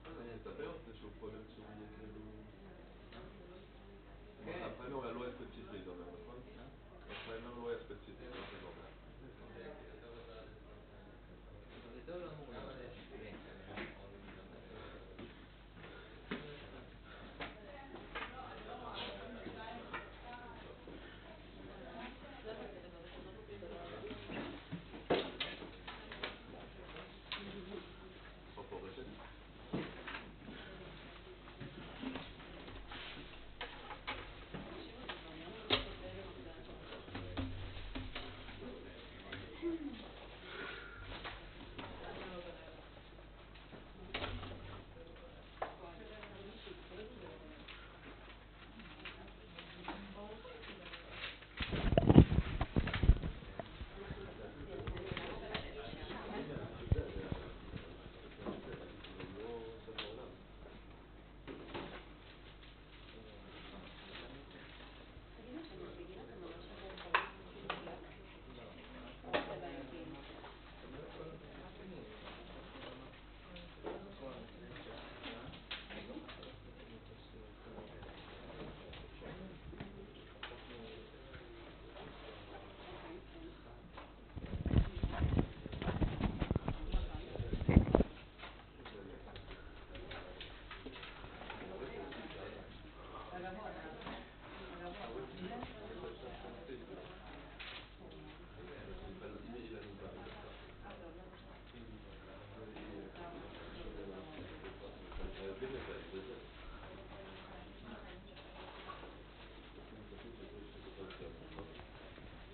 מעניין לספר שהוא קודם שהוא יהיה כאילו... הפריימר הוא לא ספציפי, זה אומר, נכון? הפריימר לא היה ספציפי, לא זה אומר.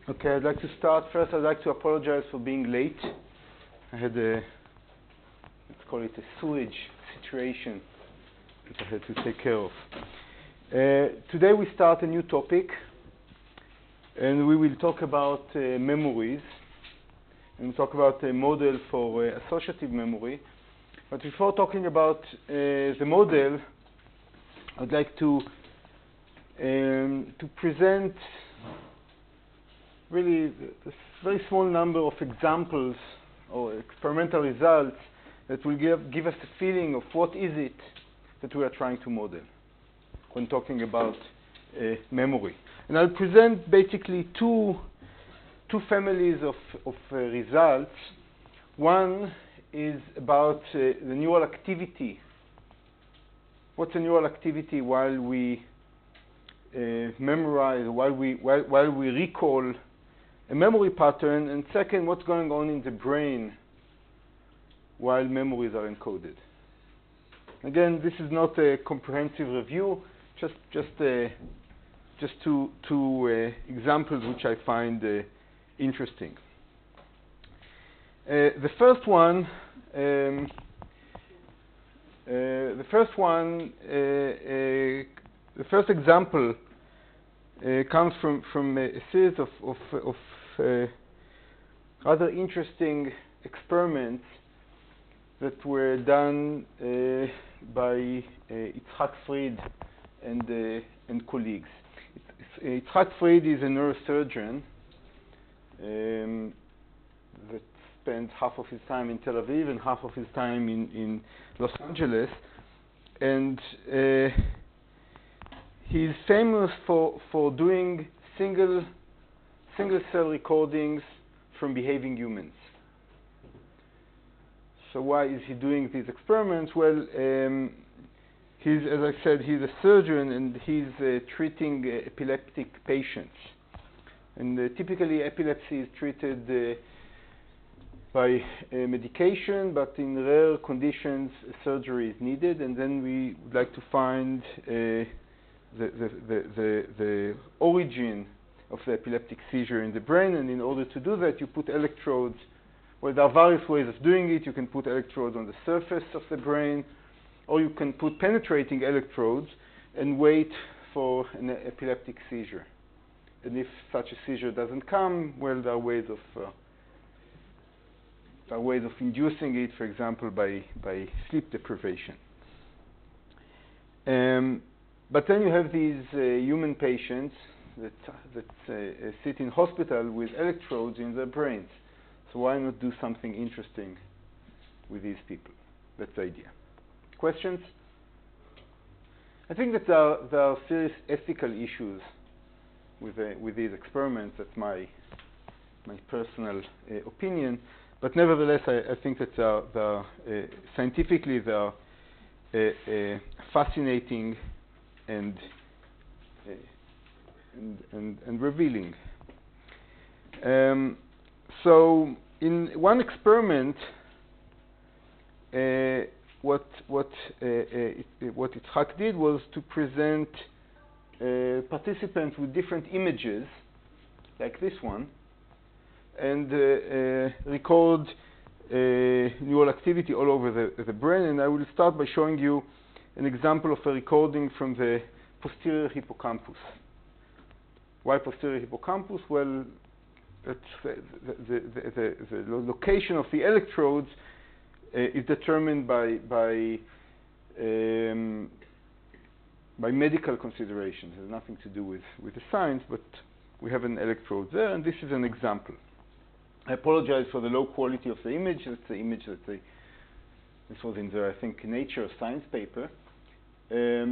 Okay, I'd like to start. First, I'd like to apologize for being late. I had a, let's call it a sewage situation that I had to take care of. Today we start a new topic, and we will talk about memories, and we'll talk about a model for associative memory. But before talking about the model, I'd like to present really a very small number of examples or experimental results that will give us a feeling of what is it that we are trying to model when talking about memory. And I'll present basically two families of results. One is about the neural activity. What's a neural activity while we memorize, while we recall a memory pattern, and second, what's going on in the brain while memories are encoded. Again, this is not a comprehensive review, just two examples which I find interesting. The first example comes from a series of rather interesting experiments that were done by Yitzhak Fried and colleagues. Yitzhak Fried is a neurosurgeon that spends half of his time in Tel Aviv and half of his time in Los Angeles, and he's famous for doing single cell recordings from behaving humans. So why is he doing these experiments? Well, he's, as I said, he's a surgeon, and he's treating epileptic patients. And typically epilepsy is treated by medication, but in rare conditions surgery is needed, and then we would like to find the origin of the epileptic seizure in the brain, and in order to do that you put electrodes. Well, there are various ways of doing it. You can put electrodes on the surface of the brain, or you can put penetrating electrodes and wait for an epileptic seizure. And if such a seizure doesn't come, well, there are ways of inducing it, for example, by sleep deprivation. But then you have these human patients that sit in hospital with electrodes in their brains. So why not do something interesting with these people? That's the idea. Questions? I think that there are serious ethical issues with these experiments. That's my personal opinion. But nevertheless, I think that scientifically they are fascinating and revealing. So in one experiment, what Itzhak did was to present participants with different images, like this one, and record neural activity all over the brain. And I will start by showing you an example of a recording from the posterior hippocampus. Why posterior hippocampus? Well, that's the location of the electrodes is determined by medical considerations. It has nothing to do with the science, but we have an electrode there, and this is an example. I apologize for the low quality of the image. That's the image that this was in the, I think, Nature or Science paper. Let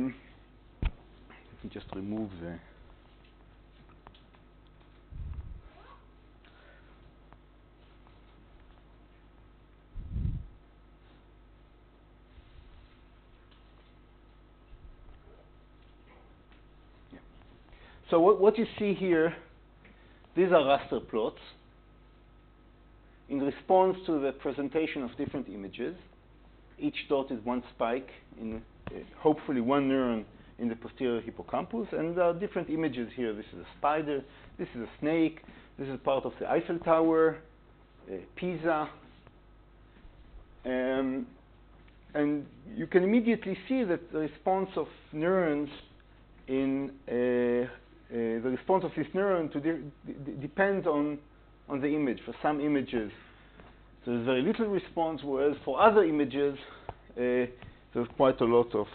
me just remove the... So what you see here, these are raster plots in response to the presentation of different images. Each dot is one spike in hopefully one neuron in the posterior hippocampus, and there are different images here. This is a spider, this is a snake, this is part of the Eiffel Tower, Pisa, and you can immediately see that the response of neurons in the response of this neuron depends on the image. For some images, there's very little response, whereas for other images, there's quite a lot of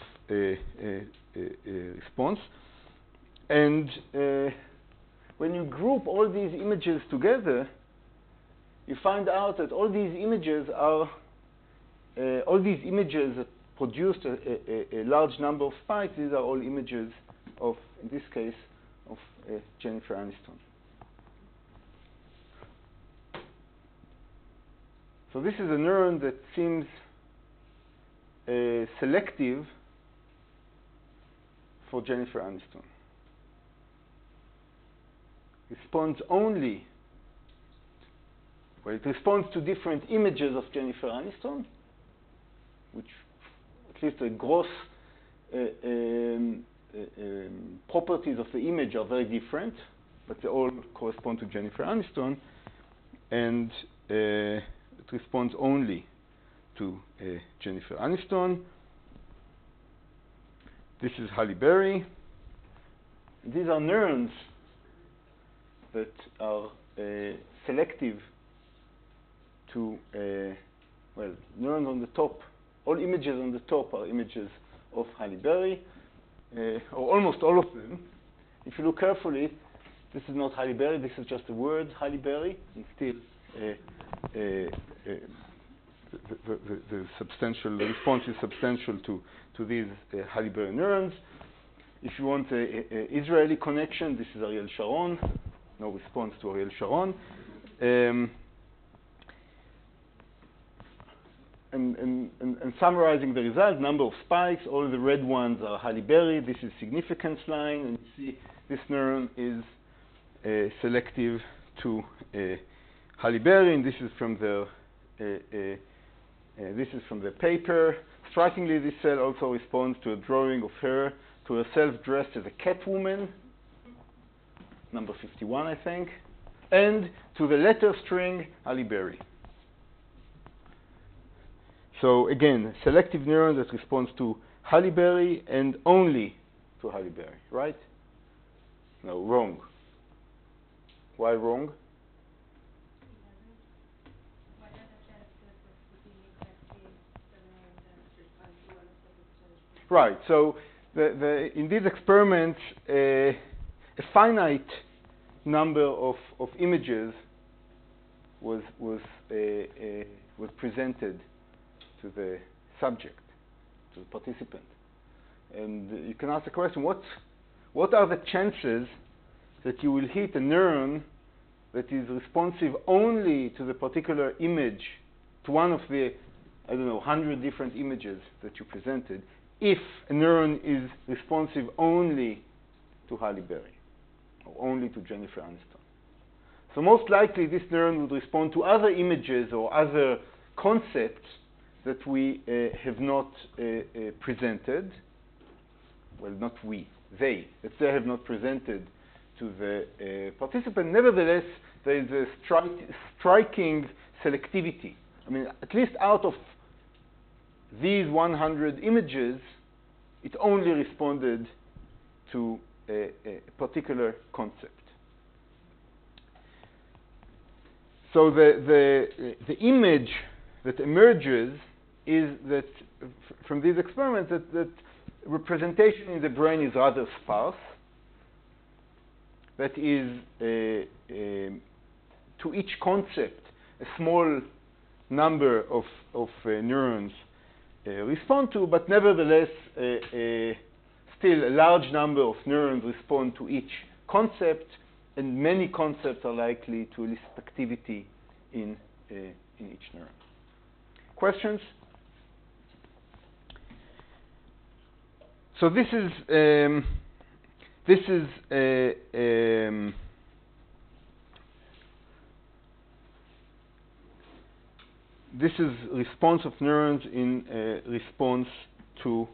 response. And when you group all these images together, you find out that all these images that produced a large number of spikes, these are all images of, in this case, of Jennifer Aniston. So this is a neuron that seems selective for Jennifer Aniston. Responds only, well, it responds to different images of Jennifer Aniston, which at least the gross properties of the image are very different, but they all correspond to Jennifer Aniston, and it responds only to Jennifer Aniston. This is Halle Berry. These are neurons that are selective to, well, neurons on the top. All images on the top are images of Halle Berry, or almost all of them. If you look carefully, this is not Halle Berry, this is just the word Halle Berry, and still the response is substantial to these Halle Berry neurons. If you want an Israeli connection, this is Ariel Sharon. No response to Ariel Sharon. And summarizing the result, number of spikes, all the red ones are Halle Berry. This is significance line, and you see this neuron is selective to Halle Berry, and this is from the paper. Strikingly, this cell also responds to a drawing of her, to herself dressed as a cat woman, number 51, I think, and to the letter string Halle Berry. So again, selective neuron that responds to Halle Berry and only to Halle Berry, right? No, wrong. Why wrong? Right. So in these experiments, a finite number of images was presented to the subject, to the participant. And you can ask the question, what are the chances that you will hit a neuron that is responsive only to the particular image, to one of the, 100 different images that you presented, if a neuron is responsive only to Halle Berry, or only to Jennifer Aniston? So most likely this neuron would respond to other images or other concepts that we have not presented. Well, not we, they have not presented to the participant. Nevertheless, there is a striking selectivity. I mean, at least out of these 100 images, it only responded to a particular concept. So the image that emerges is that from these experiments that representation in the brain is rather sparse. That is, to each concept, a small number of neurons respond to, but nevertheless, still a large number of neurons respond to each concept, and many concepts are likely to elicit activity in each neuron. Questions? So this is response of neurons in response to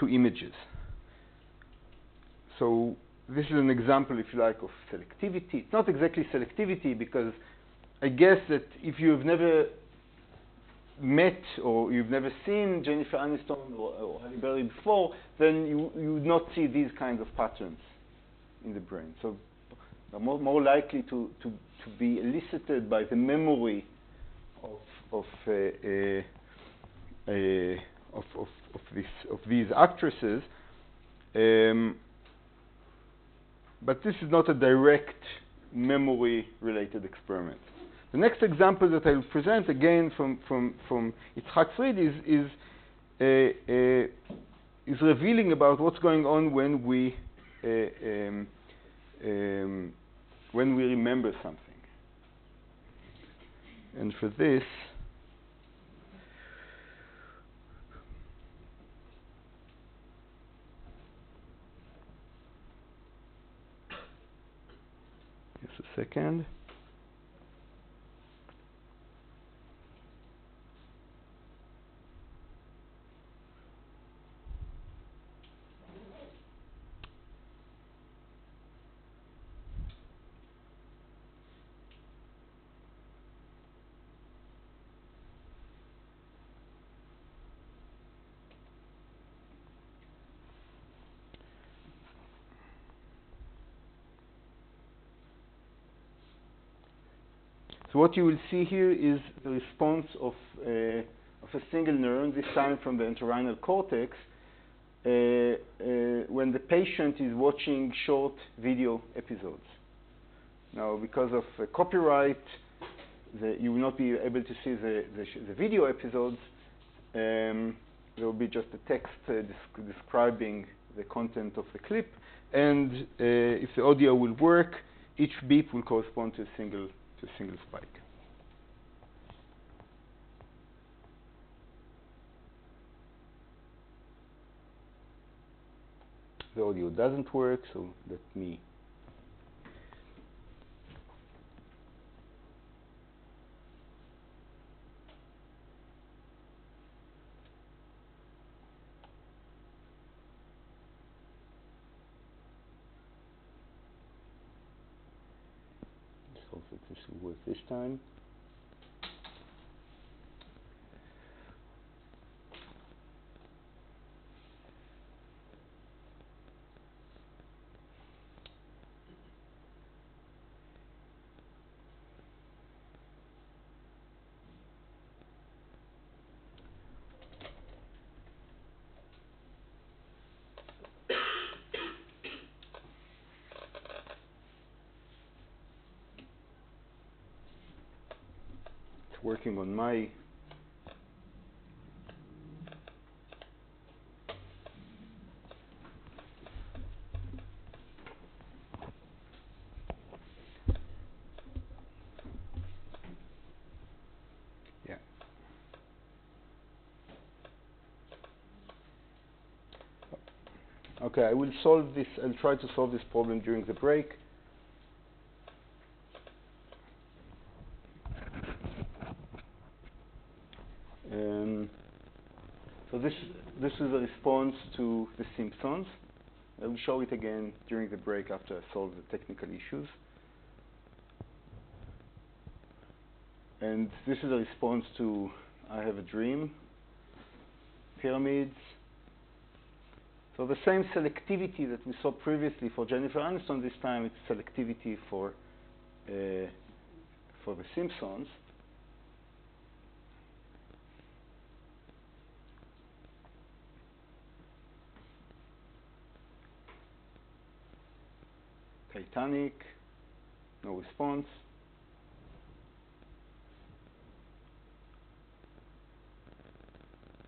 images. So this is an example, if you like, of selectivity. It's not exactly selectivity, because I guess that if you've never met or you've never seen Jennifer Aniston or Halle Berry before, then you would not see these kinds of patterns in the brain. So they're more likely to be elicited by the memory of these actresses. But this is not a direct memory-related experiment. The next example that I will present, again from Yitzhak Fried, is revealing about what's going on when we remember something. And for this, just a second. So what you will see here is the response of a single neuron, this time from the entorhinal cortex, when the patient is watching short video episodes. Now, because of copyright, you will not be able to see the video episodes. There will be just a text describing the content of the clip, and if the audio will work, each beep will correspond to a single spike. The audio doesn't work, so let me hope that this will work this time. Working on my Okay, I will solve this. I'll try to solve this problem during the break. So this is a response to the Simpsons. I will show it again during the break after I solve the technical issues. And this is a response to I Have a Dream, pyramids. So the same selectivity that we saw previously for Jennifer Aniston, this time it's selectivity for the Simpsons. Titanic, no response.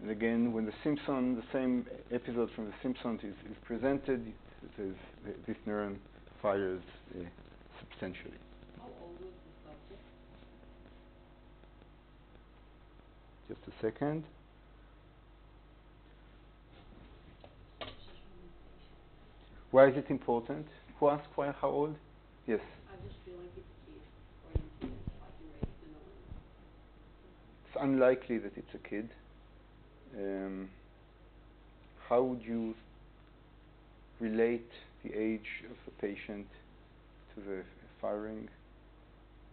And again, when the same episode from The Simpsons is presented, this neuron fires substantially. How old was the subject? Just a second. Why is it important? Who asked why? How old? Yes. I just feel like it's a kid, according to what you raised the number. It's unlikely that it's a kid. How would you relate the age of a patient to the firing?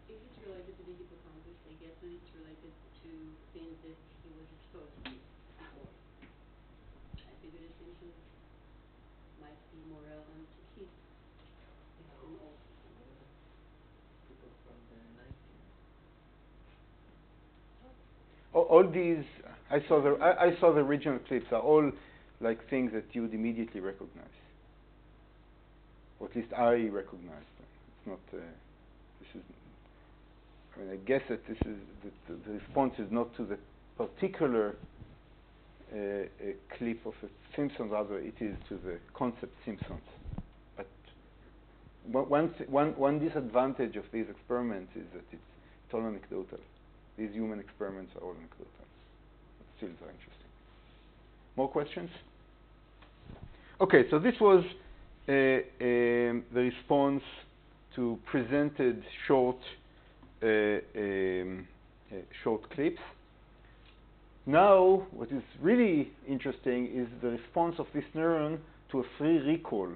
If it's related to the hippocampus, I guess that it's related to things that he was exposed to before. I figure the Simpsons might be more relevant to kids. It's an old system. People from the 19th. All these, I saw the original clips, are all like things that you'd immediately recognize. Or at least I recognize them. It's not, this is, I mean, I guess that this is, the response is not to the particular clip of a Simpsons, rather it is to the concept Simpsons. But one disadvantage of these experiments is that it's all anecdotal. These human experiments are all anecdotal. But still very interesting. More questions? Okay, so this was the response to presented short clips. Now, what is really interesting is the response of this neuron to a free recall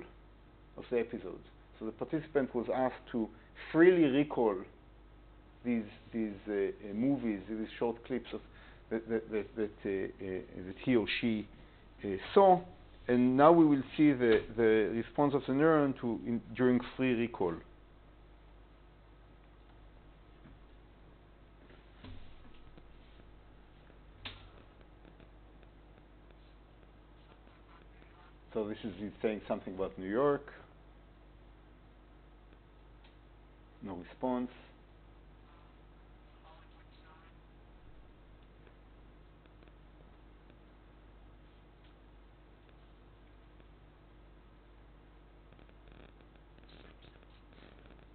of the episode. So the participant was asked to freely recall these movies, these short clips of that he or she saw, and now we will see the response of the neuron during free recall. So this is saying something about New York. No response.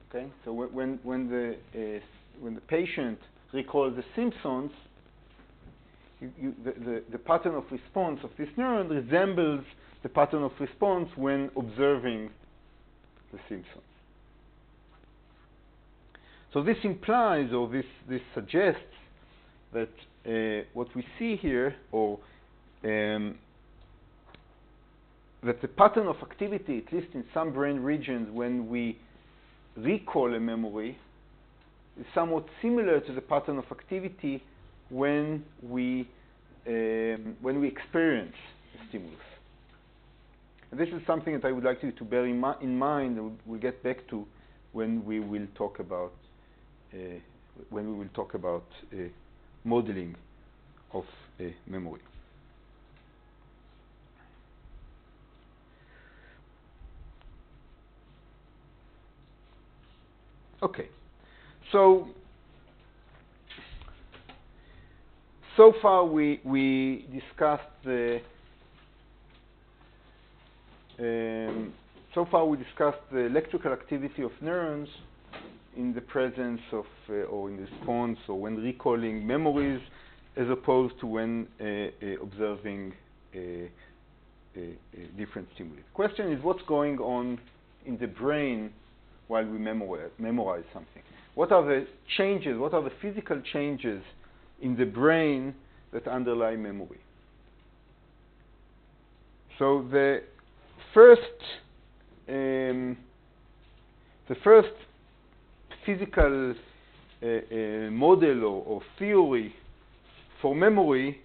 Okay, so when the patient recalls The Simpsons, the pattern of response of this neuron resembles the pattern of response when observing The Simpsons. So this implies, or this suggests, that what we see here, or that the pattern of activity, at least in some brain regions, when we recall a memory, is somewhat similar to the pattern of activity when we experience a stimulus. And this is something that I would like you to bear in mind, and we'll get back to when we will talk about modeling of memory. Okay, so far we discussed the electrical activity of neurons in the presence of or in response or when recalling memories, as opposed to when observing different stimuli. The question is, what's going on in the brain while we memorize something? What are the changes, what are the physical changes in the brain that underlie memory? So the first physical model or theory for memory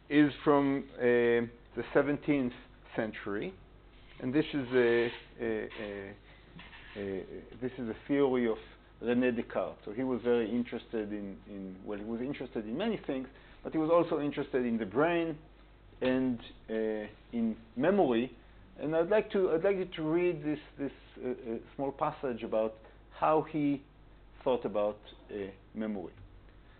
is from the 17th century, and this is a theory of René Descartes. So he was very interested he was interested in many things, but he was also interested in the brain and in memory. And I'd like you to read this small passage about how he thought about memory.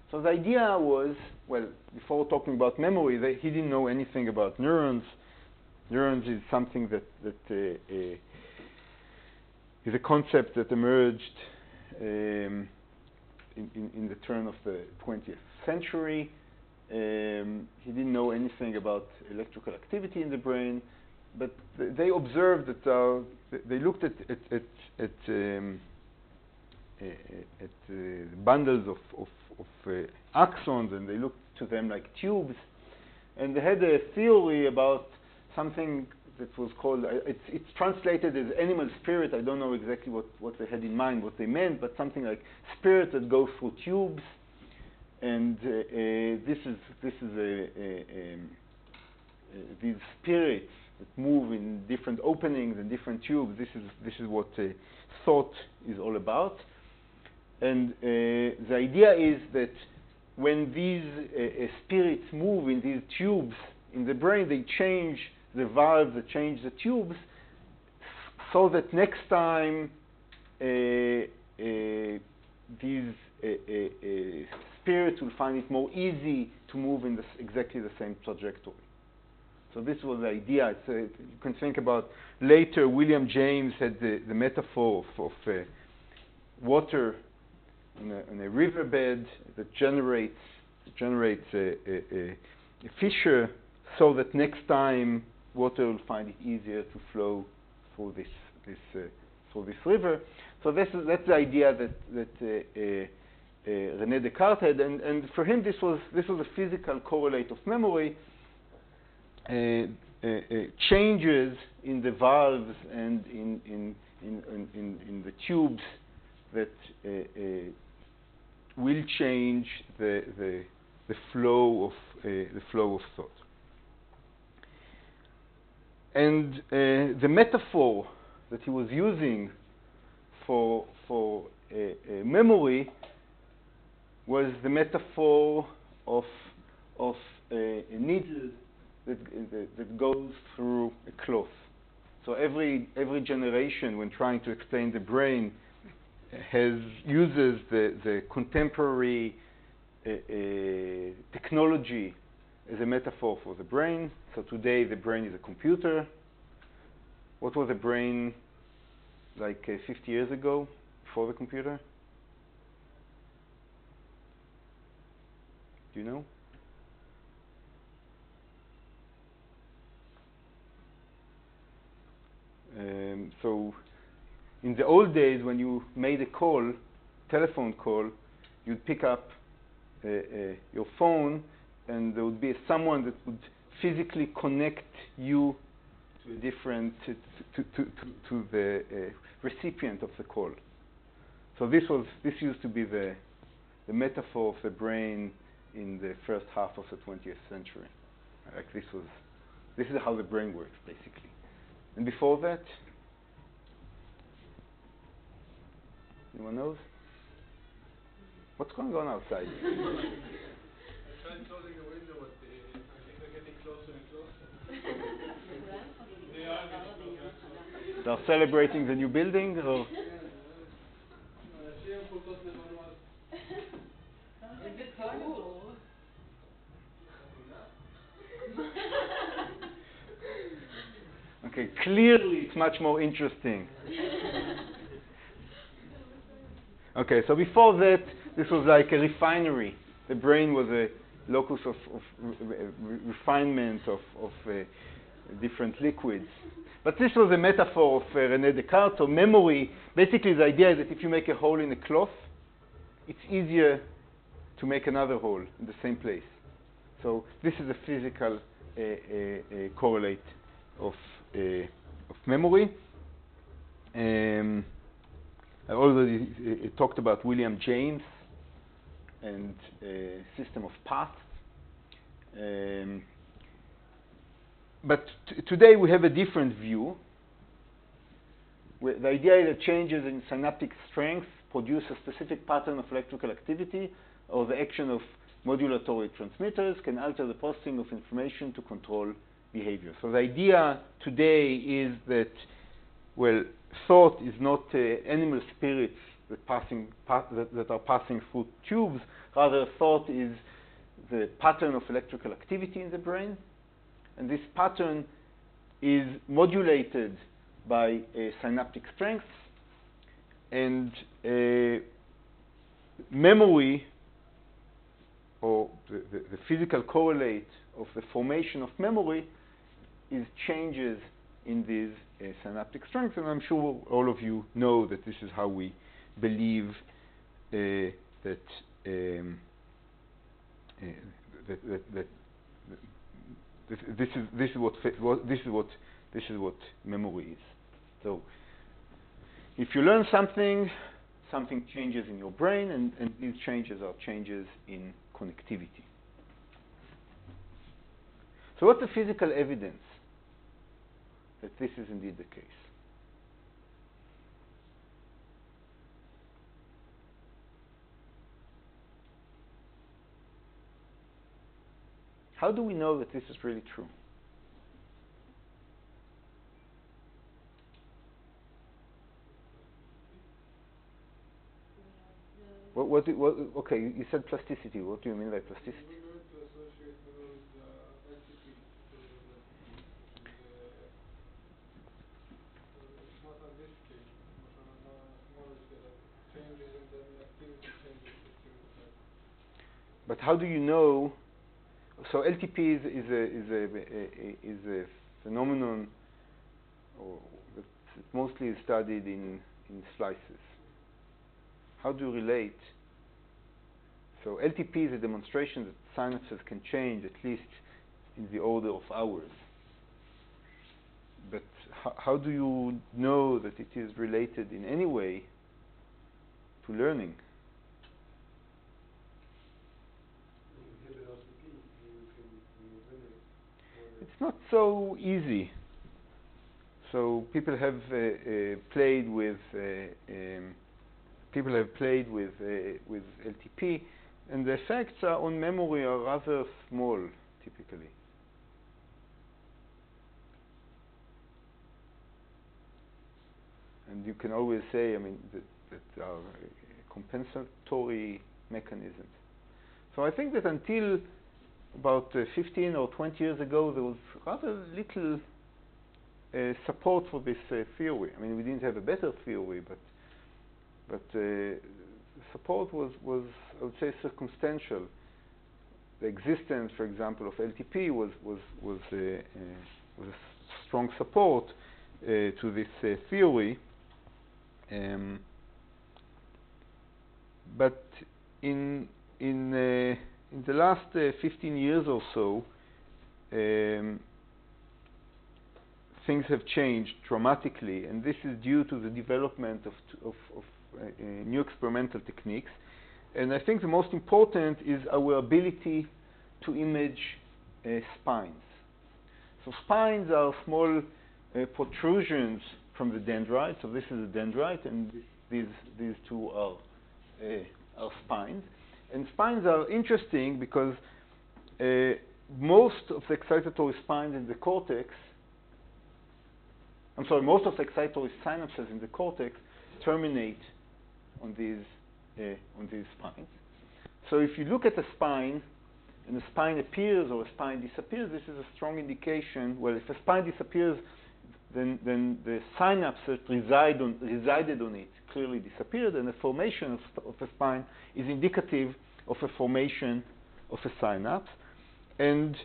So the idea was, well, before talking about memory, he didn't know anything about neurons. Neurons is something that is a concept that emerged in the turn of the 20th century. He didn't know anything about electrical activity in the brain, but they observed that they looked at bundles of axons, and they looked to them like tubes, and they had a theory about something that was called, it's translated as animal spirit. I don't know exactly what they had in mind, what they meant, but something like spirit that goes through tubes. And this is these spirits that move in different openings and different tubes. This is what thought is all about. And the idea is that when these spirits move in these tubes in the brain, they change the valves, they change the tubes, so that next time these spirits will find it more easy to move in exactly the same trajectory. So this was the idea. You can think about later, William James had the metaphor of water in a riverbed that generates a fissure, so that next time water will find it easier to flow through this river. So that's the idea that René Descartes had, and for him this was a physical correlate of memory. Changes in the valves and in the tubes that will change the flow of thought. And the metaphor that he was using for memory was the metaphor of a needle that goes through a cloth. So every generation, when trying to explain the brain, uses the contemporary technology as a metaphor for the brain. So today the brain is a computer. What was the brain like 50 years ago, before the computer? Do you know? So in the old days, when you made a call, telephone call, you'd pick up your phone, and there would be someone that would physically connect you to a different to the recipient of the call. So this used to be the metaphor of the brain in the first half of the 20th century. Like this is how the brain works, basically. And before that, anyone knows? What's going on outside? I tried closing the window, but I think they're getting closer and closer. They are getting closer. They're celebrating the new building, or? Okay, clearly it's much more interesting. Okay, so before that, this was like a refinery. The brain was a locus of refinement, of different liquids. But this was a metaphor of René Descartes. So memory, basically the idea is that if you make a hole in a cloth, it's easier to make another hole in the same place. So this is a physical correlate of memory. I already talked about William James and system of paths. But today we have a different view. The idea is that changes in synaptic strength produce a specific pattern of electrical activity, or the action of modulatory transmitters can alter the processing of information to control behavior. So the idea today is that, well, thought is not animal spirits that are passing through tubes. Rather, thought is the pattern of electrical activity in the brain. And this pattern is modulated by synaptic strength. And memory, or the physical correlate of the formation of memory, is changes in these synaptic strengths. And I'm sure all of you know that this is how we believe that this is what memory is. So if you learn something, something changes in your brain, and these changes are changes in connectivity. So what's the physical evidence that this is indeed the case? How do we know that this is really true? Okay, you said plasticity. What do you mean by plasticity? We're going to associate memory with LTP. It's not on this scale, but on a smaller scale. Changes in the activity changes the activity. But how do you know? So LTP is a phenomenon, or it's mostly studied in slices. How do you relate? So LTP is a demonstration that synapses can change at least in the order of hours. But how do you know that it is related in any way to learning? It's not so easy. So people have played with LTP, and the effects on memory are rather small, typically. And you can always say, I mean, that there are compensatory mechanisms. So I think that until about 15 or 20 years ago, there was rather little support for this theory. I mean, we didn't have a better theory, but support was, I would say, circumstantial. The existence, for example, of LTP was a strong support to this theory. But in the last 15 years or so, things have changed dramatically, and this is due to the development of new experimental techniques. And I think the most important is our ability to image spines. So spines are small protrusions from the dendrite. So this is a dendrite, and these two are spines. And spines are interesting because most of the excitatory spines in the cortex, most of the excitatory synapses in the cortex terminate on these spines. So if you look at a spine, and a spine appears or a spine disappears, this is a strong indication. Well, if a spine disappears, then the synapse that resided on it clearly disappeared, and the formation of a spine is indicative of a formation of a synapse. And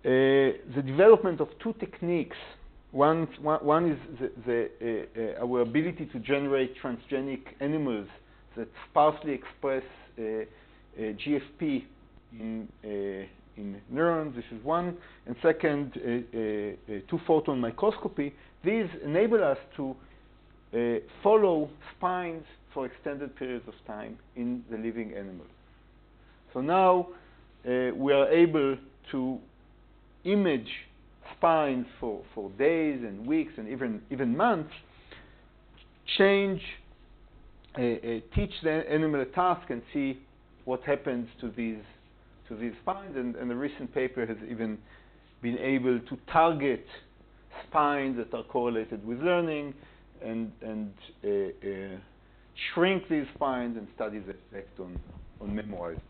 the development of two techniques. One is our ability to generate transgenic animals that sparsely express GFP in neurons. This is one. And second, two-photon microscopy. These enable us to follow spines for extended periods of time in the living animal. So now we are able to image spines for days and weeks and even months, teach the animal a task and see what happens to these spines. And a recent paper has even been able to target spines that are correlated with learning and shrink these spines and study the effect on memorized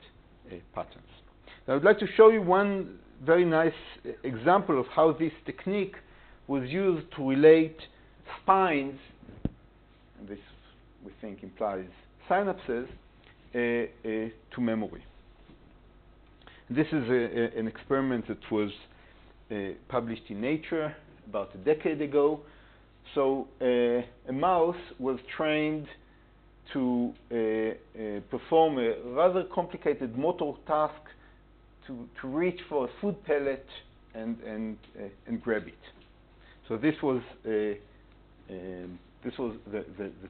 patterns. Now, I would like to show you one very nice example of how this technique was used to relate spines, and this we think implies synapses, to memory. This is an experiment that was published in Nature about a decade ago. So a mouse was trained to perform a rather complicated motor task to reach for a food pellet and grab it. So this was the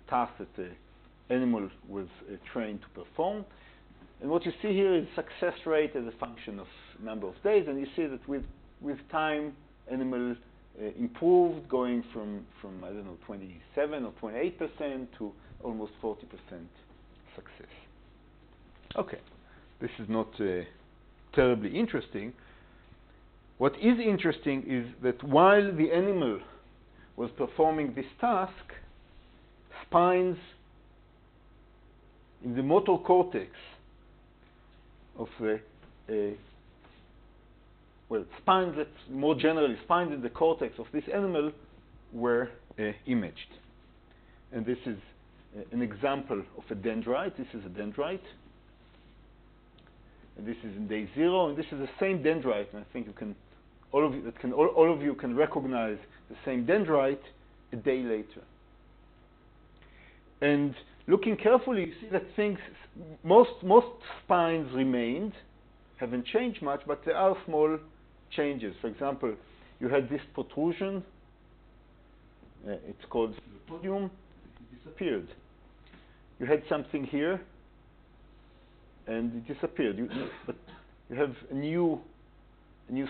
task that the animal was trained to perform. And what you see here is success rate as a function of number of days, and you see that with time, animal improved, going from I don't know 27 or 28% to almost 40% success. Okay, this is not terribly interesting. What is interesting is that while the animal was performing this task, spines in the motor cortex of spines that more generally, spines in the cortex of this animal were imaged. And this is an example of a dendrite. This is a dendrite. And this is in day 0, and this is the same dendrite. And I think all of you can recognize the same dendrite a day later. And looking carefully, you see that most spines remained, haven't changed much, but there are small changes. For example, you had this protrusion. It's called podium. It disappeared. You had something here, and it disappeared. But you have a new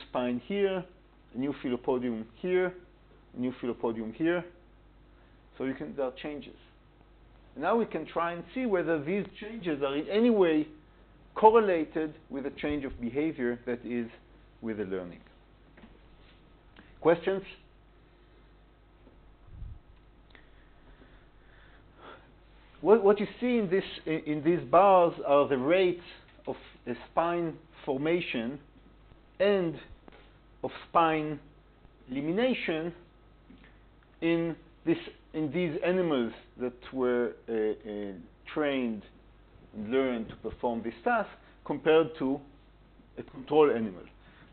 spine here, a new filopodium here, a new filopodium here. So there are changes. And now we can try and see whether these changes are in any way correlated with a change of behavior that is with the learning. Questions? What you see in these bars are the rates of spine formation and of spine elimination in these animals that were trained and learned to perform this task compared to a control animal.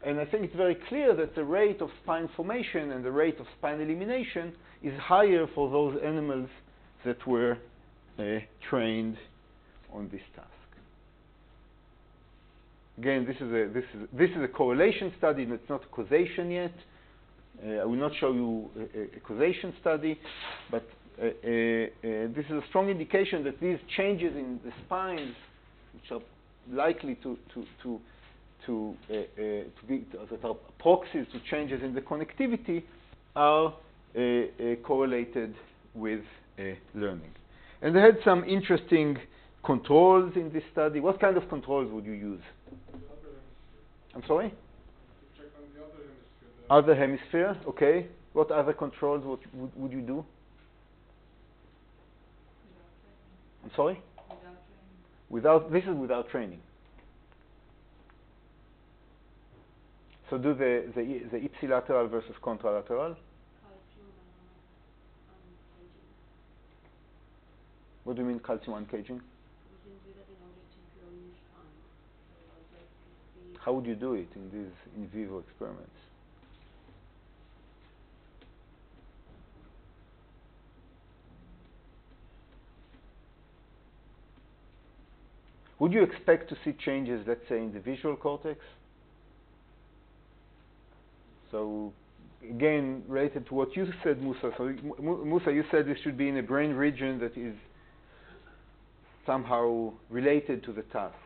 And I think it's very clear that the rate of spine formation and the rate of spine elimination is higher for those animals that were trained on this task. Again, this is a correlation study, and it's not a causation yet. I will not show you a causation study, but this is a strong indication that these changes in the spines, which are likely that are proxies to changes in the connectivity, are correlated with learning. And they had some interesting controls in this study. What kind of controls would you use? I'm sorry? Check on the other hemisphere. Other hemisphere, okay. What other controls would you do? I'm sorry? This is without training. So do the ipsilateral versus contralateral. What do you mean calcium uncaging? We can do that in order to grow new spine. So like how would you do it in these in vivo experiments? Would you expect to see changes, let's say, in the visual cortex? So, again, related to what you said, Musa. So, Musa, you said this should be in a brain region that is somehow related to the task.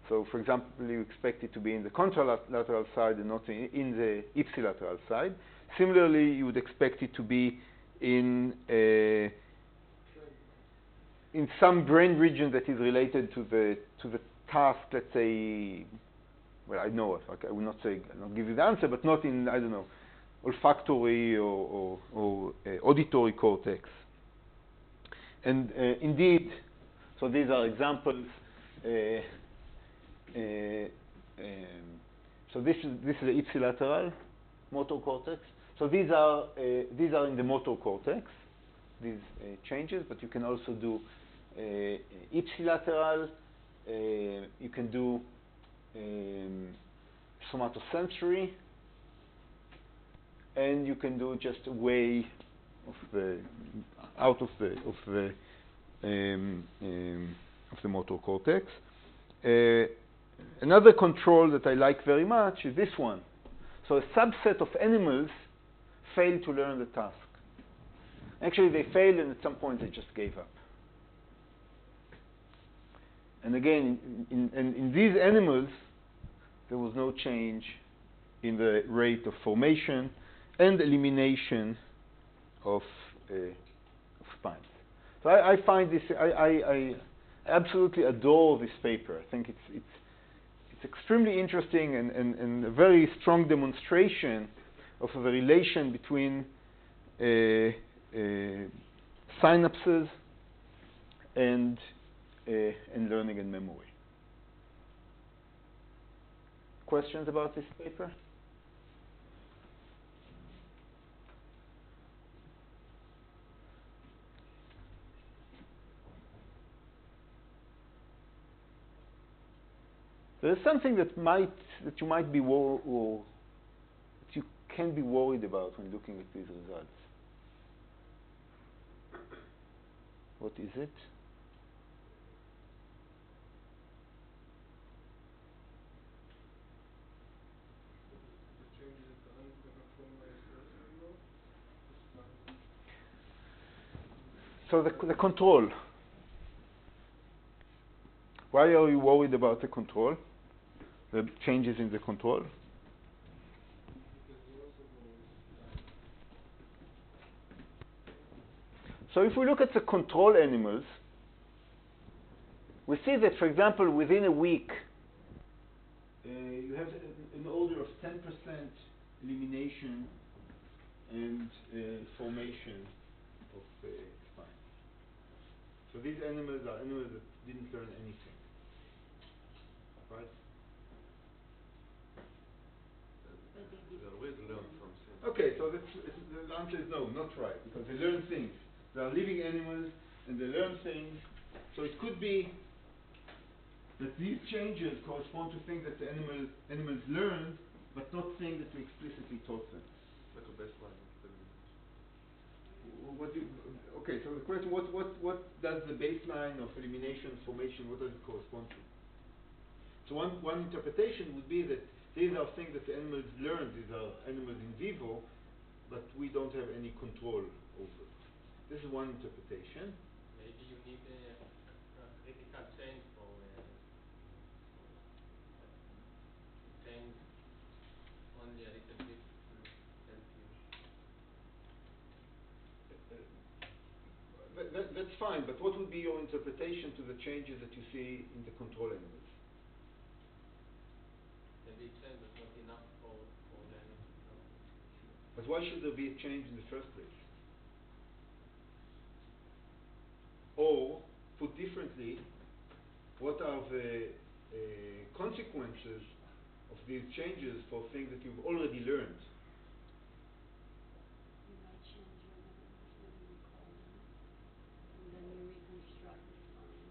So, for example, you expect it to be in the contralateral side and not in the ipsilateral side. Similarly, you would expect it to be in some brain region that is related to the task. Let's say, well, I know it. Okay, I will not say, I'll not give you the answer, but not in, I don't know, olfactory or auditory cortex. And indeed, so these are examples. So this is the ipsilateral motor cortex. So these are in the motor cortex, these changes, but you can also do ipsilateral. You can do somatosensory, and you can do just away of the out of the motor cortex. Another control that I like very much is this one. So a subset of animals fail to learn the task. Actually, they failed, and at some point they just gave up. And again, in these animals, there was no change in the rate of formation and elimination of spines. So I find this, I absolutely adore this paper. I think it's extremely interesting and a very strong demonstration of the relation between synapses and learning and memory. Questions about this paper? There is something that you might be or that you can be worried about when looking at these results. What is it? The changes at the uncontrolled So the control. Why are you worried about the control? The changes in the control? So if we look at the control animals, we see that, for example, within a week, you have an order of 10% elimination and formation of spine. So these animals are animals that didn't learn anything, right? They always learn from things. Okay, so the answer is no, not right, because they learn things. They are living animals, and they learn things. So it could be that these changes correspond to things that the animals learned, but not things that we explicitly taught them. Like a baseline. Okay, so the question, what does the baseline of elimination, formation, what does it correspond to? So one interpretation would be that these are things that the animals learned. These are animals in vivo, but we don't have any control over. This is one interpretation. Maybe you need a critical change for change only a little bit to help you. That's fine, but what would be your interpretation to the changes that you see in the control animals? Maybe change, but not enough for learning. But why should there be a change in the first place? Or, put differently, what are the consequences of these changes for things that you've already learned? You might change your memories when you recall them, and then you reconstruct the spine.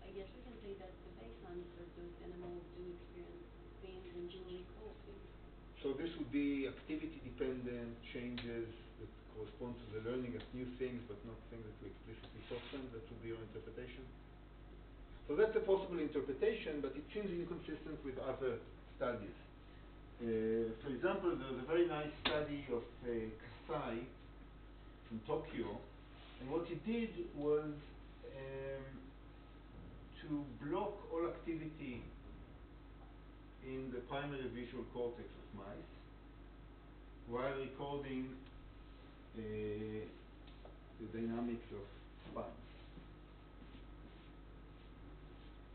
I guess we can say that the baseline is that those animals do experience things and do recall things. So this would be activity-dependent changes that correspond to the learning of new things, but not things that we explicitly taught them. That would be your interpretation. So that's a possible interpretation, but it seems inconsistent with other studies. For example, there's a very nice study of Kasai in Tokyo, and what he did was to block all activity in the primary visual cortex of mice while recording the dynamics of spines.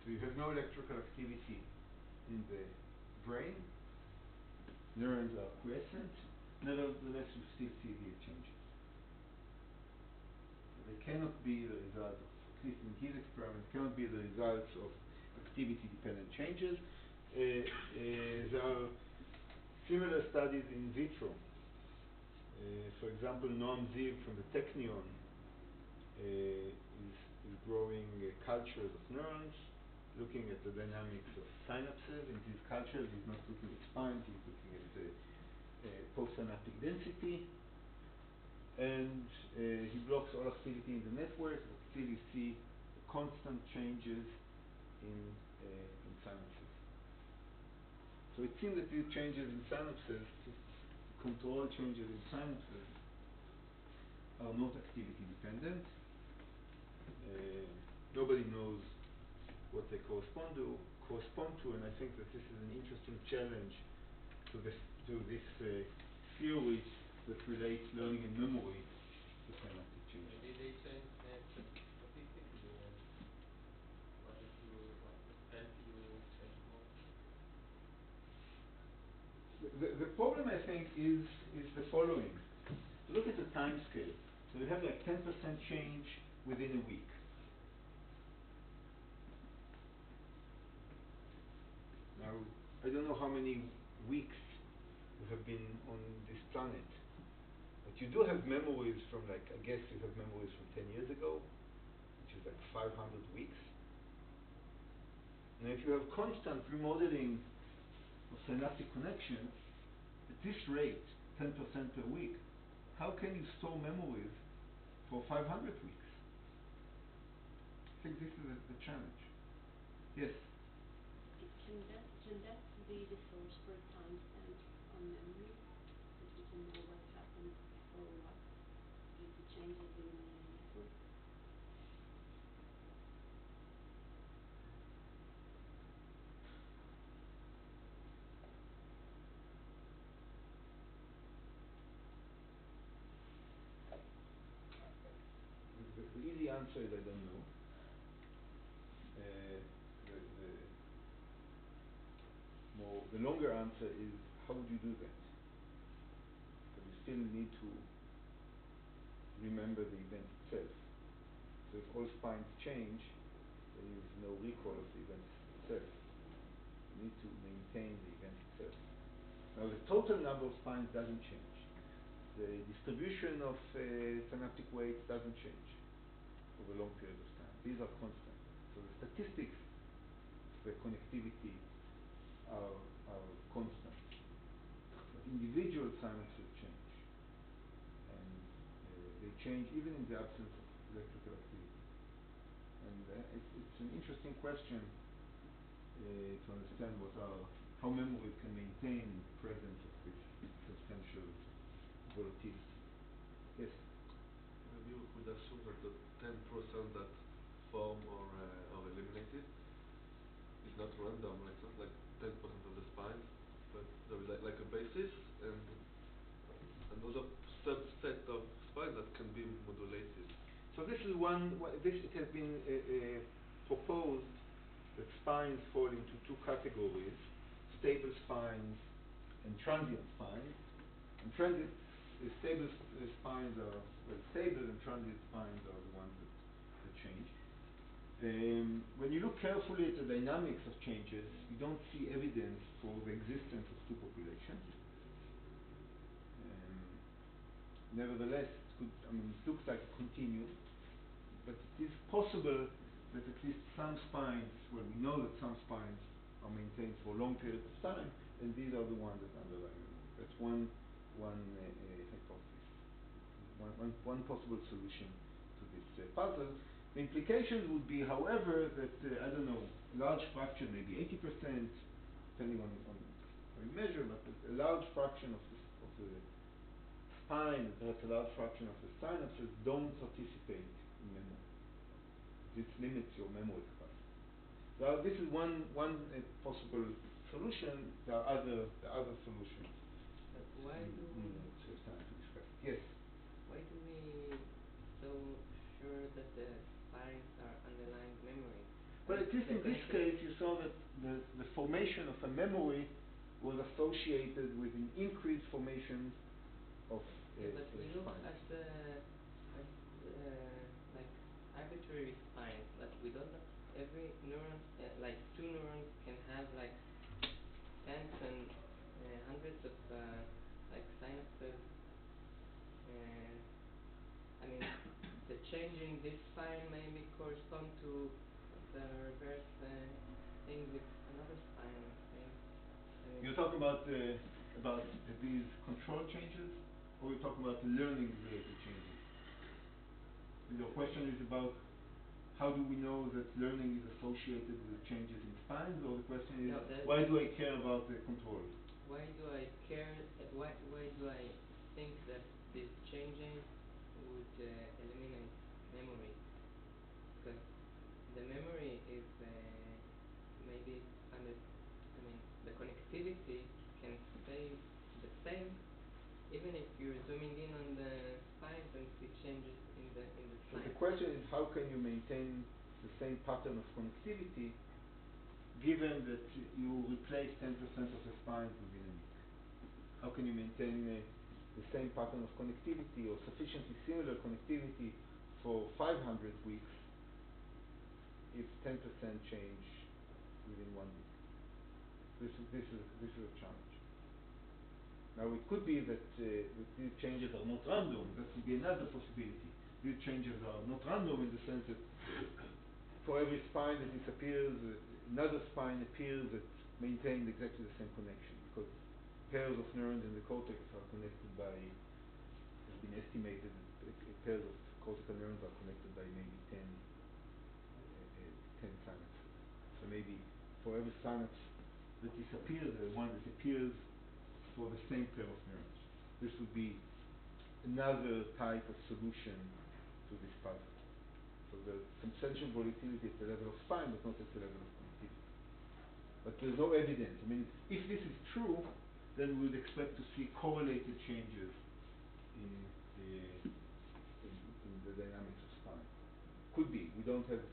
So you have no electrical activity in the brain, neurons are quiescent, nevertheless you still see the changes. They cannot be the result of, at least in his experiment, cannot be the results of activity-dependent changes. There are similar studies in vitro. For example, Noam Ziv from the Technion is growing cultures of neurons, looking at the dynamics of synapses. In these cultures, he's not looking at spines, he's looking at postsynaptic density. And he blocks all activity in the network, but still you see constant changes in synapses. So it seems that these changes in synapses, to control changes in synapses, are not activity dependent. Nobody knows what they correspond to, and I think that this is an interesting challenge to this theory that relates learning and memory to synaptic changes. Maybe they change statistically, and what would help you change more? The problem, I think, is the following. Look at the time scale. So you have like 10% change within a week. Now, I don't know how many weeks you have been on this planet, but you do have memories from, like, I guess you have memories from 10 years ago, which is like 500 weeks. Now, if you have constant remodeling of synaptic connections at this rate, 10% per week, how can you store memories for 500 weeks? I think this is the challenge. Yes? Can that be the source for timestamp on memory? That we can know what happened before what due to changes in the network? The easy answer is I don't know. The longer answer is, how would you do that? Because you still need to remember the event itself. So if all spines change, there is no recall of the event itself. You need to maintain the event itself. Now the total number of spines doesn't change. The distribution of synaptic weights doesn't change over a long period of time. These are constant. So the statistics of the connectivity are constant. But individual synapses change. And they change even in the absence of electrical activity. And it's an interesting question to understand how memory can maintain the presence of this substantial volatility. Yes? Maybe we could assume that the 10% that form or eliminated is not random. It's not like 10% of the spines, but there is like a basis and another subset of spines that can be modulated. So this is it has been proposed that spines fall into two categories: stable spines and transient spines. And stable spines are stable, and transient spines are the ones that change. When you look carefully at the dynamics of changes, you don't see evidence for the existence of two populations. Nevertheless, it looks like a continuum, but it is possible that at least some some spines, well, we know that some spines are maintained for long periods of time, and these are the ones that underlie memory. That's one hypothesis, one possible solution to this puzzle. The implications would be, however, that I don't know, a large fraction, maybe 80%, depending on how you measure, but a large fraction of the spine, perhaps a large fraction of the synapses, don't participate in memory. This limits your memory capacity. Well, this is one possible solution. There are other solutions. Why do we don't have time to discuss? Yes. Why do we so sure that the spines are underlying memory? Well, at least in this case, you saw that the formation of a memory was associated with an increased formation of but we look spines. at like arbitrary spines, but we don't know every neuron, like two neurons can have like tens and hundreds of like synapses. I mean, the change in this spine maybe correspond to the reverse thing with another spine. I'm saying. I mean, You're talking about these control changes, or you're talking about learning-related changes? Your question is about how do we know that learning is associated with changes in spines, or the question is No, why do I care about the control? why do I care? Why do I think that these changes would eliminate memory? Because the memory is maybe under. I mean, the connectivity can stay the same even if you're zooming in on the spines and see changes in the So the spine. question is how can you maintain the same pattern of connectivity given that you replace 10% of the spines within a week? How can you maintain the same pattern of connectivity or sufficiently similar connectivity for 500 weeks if 10% change within 1 week? This is a challenge. Now it could be that these changes are not random. That would be another possibility. These changes are not random in the sense that for every spine that disappears, another spine appears that maintains exactly the same connection, because pairs of neurons in the cortex are connected by, has been estimated that pairs of cortical neurons are connected by maybe 10 synapses. So maybe for every synapse that disappears, there's one that appears for the same pair of neurons. This would be another type of solution to this puzzle. So there's substantial volatility at the level of spine, but not at the level of connectivity. But there's no evidence. I mean, if this is true, then we would expect to see correlated changes in the dynamics of spine. Could be. We don't have.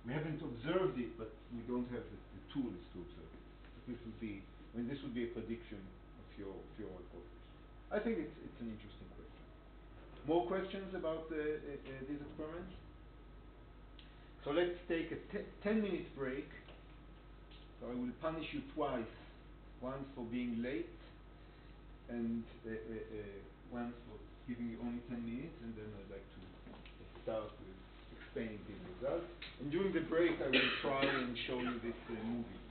We haven't observed it, but we don't have the tools to observe it. But this would be. I mean, this would be a prediction of your hypothesis. I think it's an interesting question. More questions about these experiments? So let's take a 10-minute break. So I will punish you twice. Once for being late, and once for giving you only 10 minutes, and then I'd like to start with explaining these results. And during the break, I will try and show you this movie.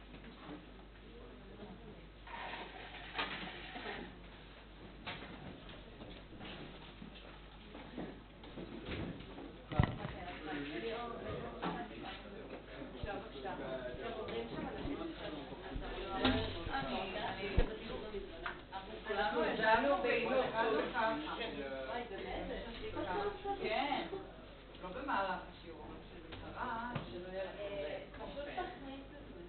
כולנו ישבנו והתארגנו ככה. כן, לא במהלך השיעור, אבל כשזה קרה, שלא יהיה לכם זה. פשוט תכניס את זה.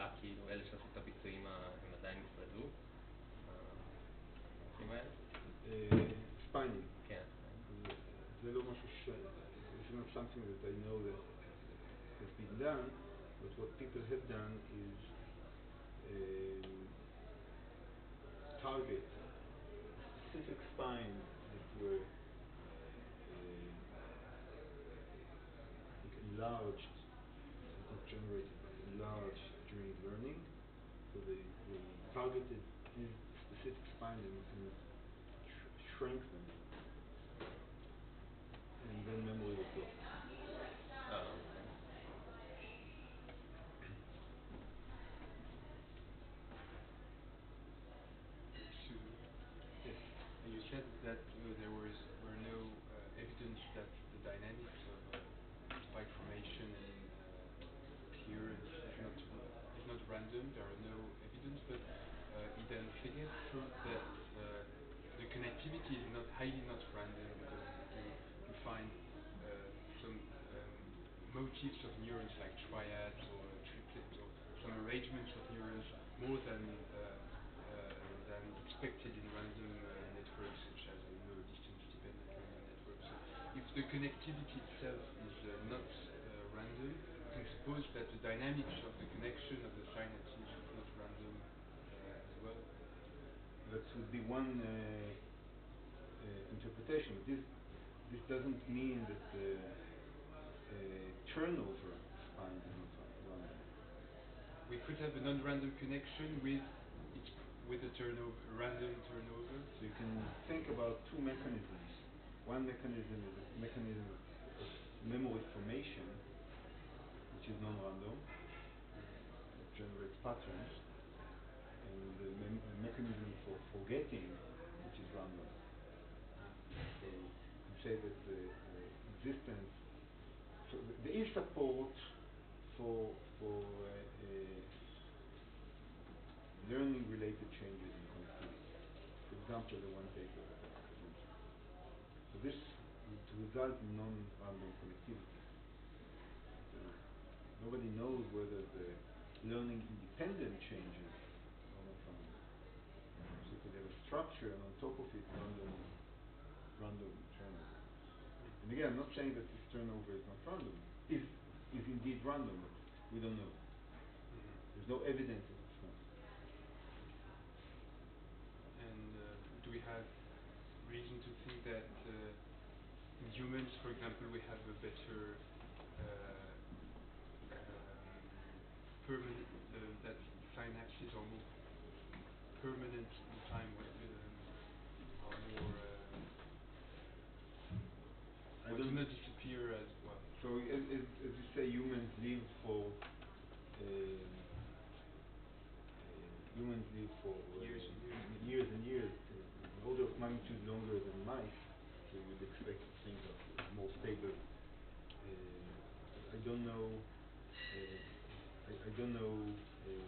השאלה כאילו, אלה שעשו את הביצועים הם עדיין נפרדו? המקרים האלה? ספיינינג. כן. זה לא משהו it's not something that I know that has been done, but what people have done is target specific spines that were enlarged, not generated, but enlarged during learning. So they targeted these specific spines and shrank them, and then memory was lost. And you said that there were no evidence that the dynamics of spike formation and appearance is not random. There are no evidence, but identification proves that the connectivity is highly not random, because you find some motifs of neurons like triads or triplets or some arrangements of neurons more than expected in random networks such as distance-dependent random networks. So if the connectivity itself is not random, you can suppose that the dynamics of the connection of the synapses is not random as well. That would be one interpretation. This doesn't mean that the turnover spine is not random. We could have a non-random connection with a random turnover. So you can think about two mechanisms. One mechanism is a mechanism of memory formation, which is non-random, it generates patterns, and the mechanism for forgetting, which is random. So you say that the existence, so there is support for learning-related changes in connectivity. For example, the one paper that I mentioned. So this would result in non-random connectivity. So nobody knows whether the learning-independent changes are not random. So you could have a structure, and on top of it, random turnover. And again, I'm not saying that this turnover is not random. Is indeed random, but we don't know. There's no evidence that it's not. And do we have reason to think that in humans, for example, we have a better permanent, that synapses are more permanent in time, are more do not disappear as well. So as you say, humans live for years and years, an order of magnitude longer than mice. So you would expect things are more stable. I don't know. I don't know if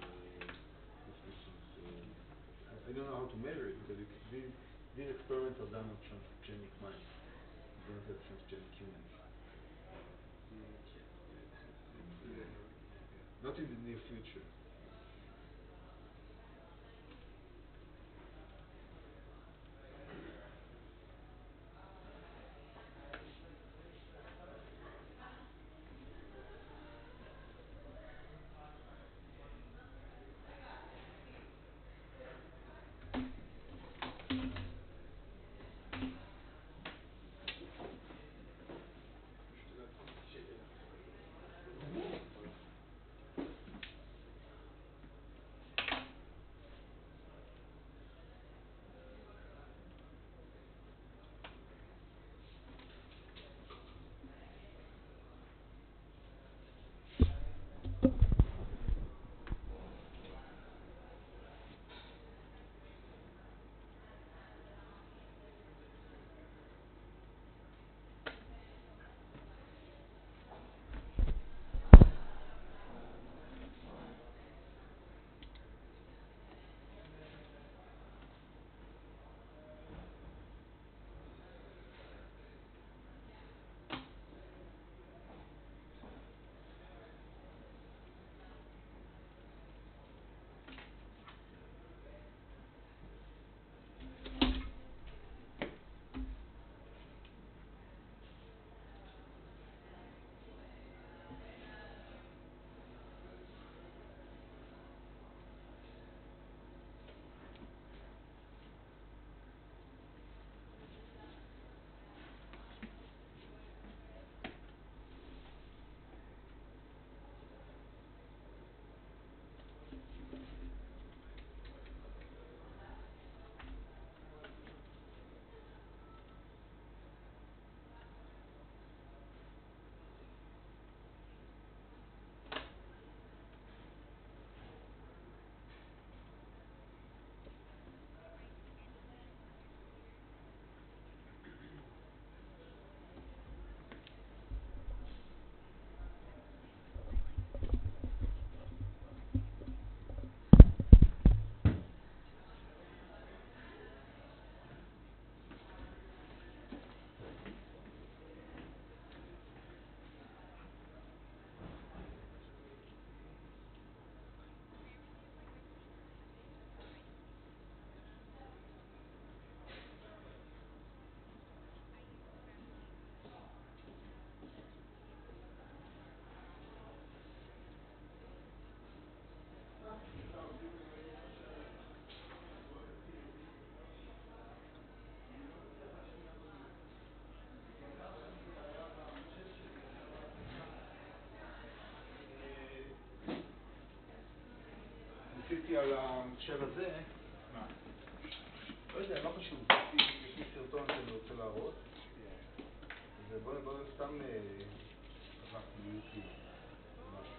this is. I don't know how to measure it, because these experiments are done on transgenic mice. You don't have transgenic humans. Not in the near future. עשיתי על המחשב הזה, לא יודע, לא חשוב, יש לי סרטון שאני רוצה להראות, אז בואו סתם פתחתי ביוטיוב משהו.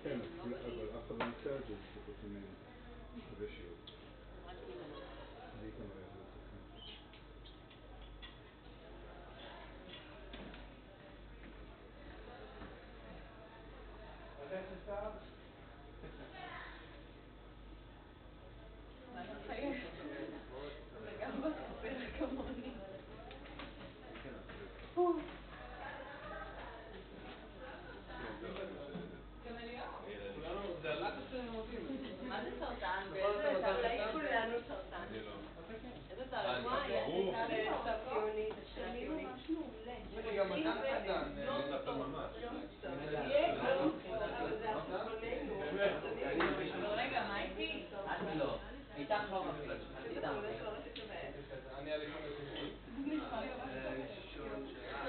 כן, אבל אף אחד לא נמצא את זה, לפחות אם מקווה שיהיה. זה כנראה זה תקן. מה זה סרטן? באיזה תרלאי כולנו סרטן? איזה תרלאי? וואי, זה ציונית, זה ציונית. יש לי גם מתן סרטן. אבל רגע, מה איתי? את לא. איתך לא מפריע. אני הראשון לשני.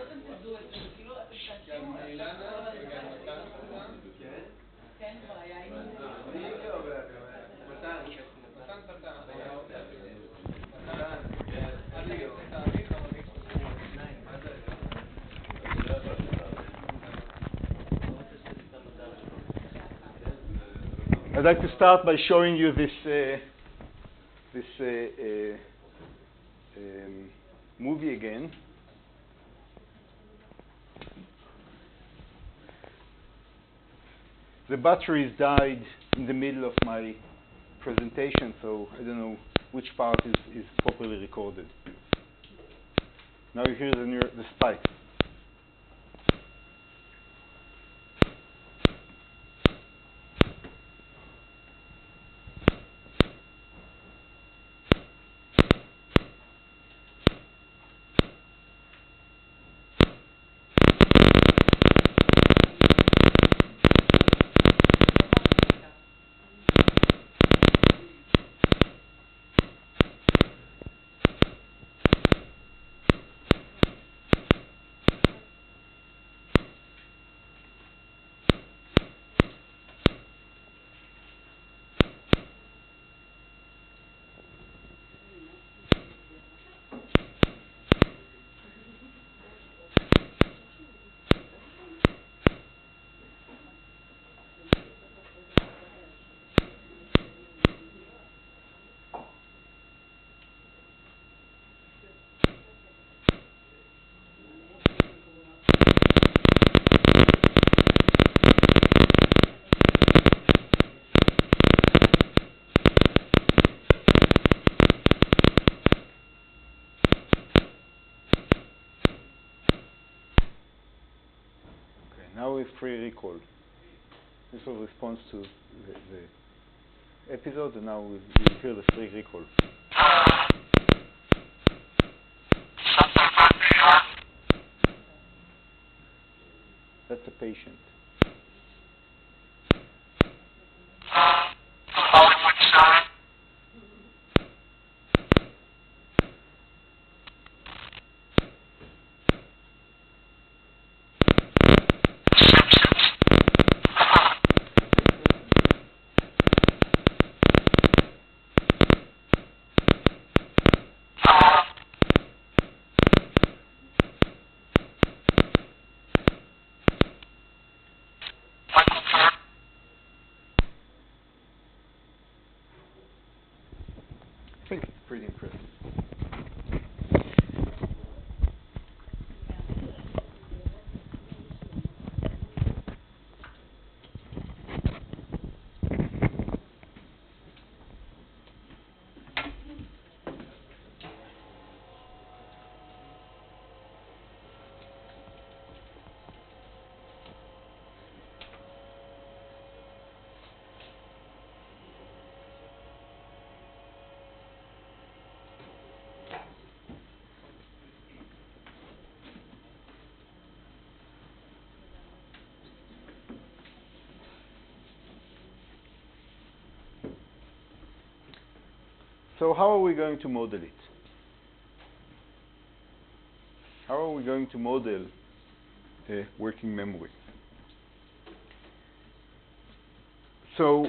אתם תדעו את זה, כאילו אתם תעשימו גם אילנה וגם מתן סרטן. כן, כבר היה איתי. מתן סרטן. אל תגיד את התאריך, אבל יש I'd like to start by showing you this movie again. The batteries died in the middle of my presentation, so I don't know which part is properly recorded. Now you hear the spike. Now we free recall. This will respond to the episode, and now we'll hear the free recall. That's a patient. pretty impressive. So how are we going to model it? How are we going to model working memory? So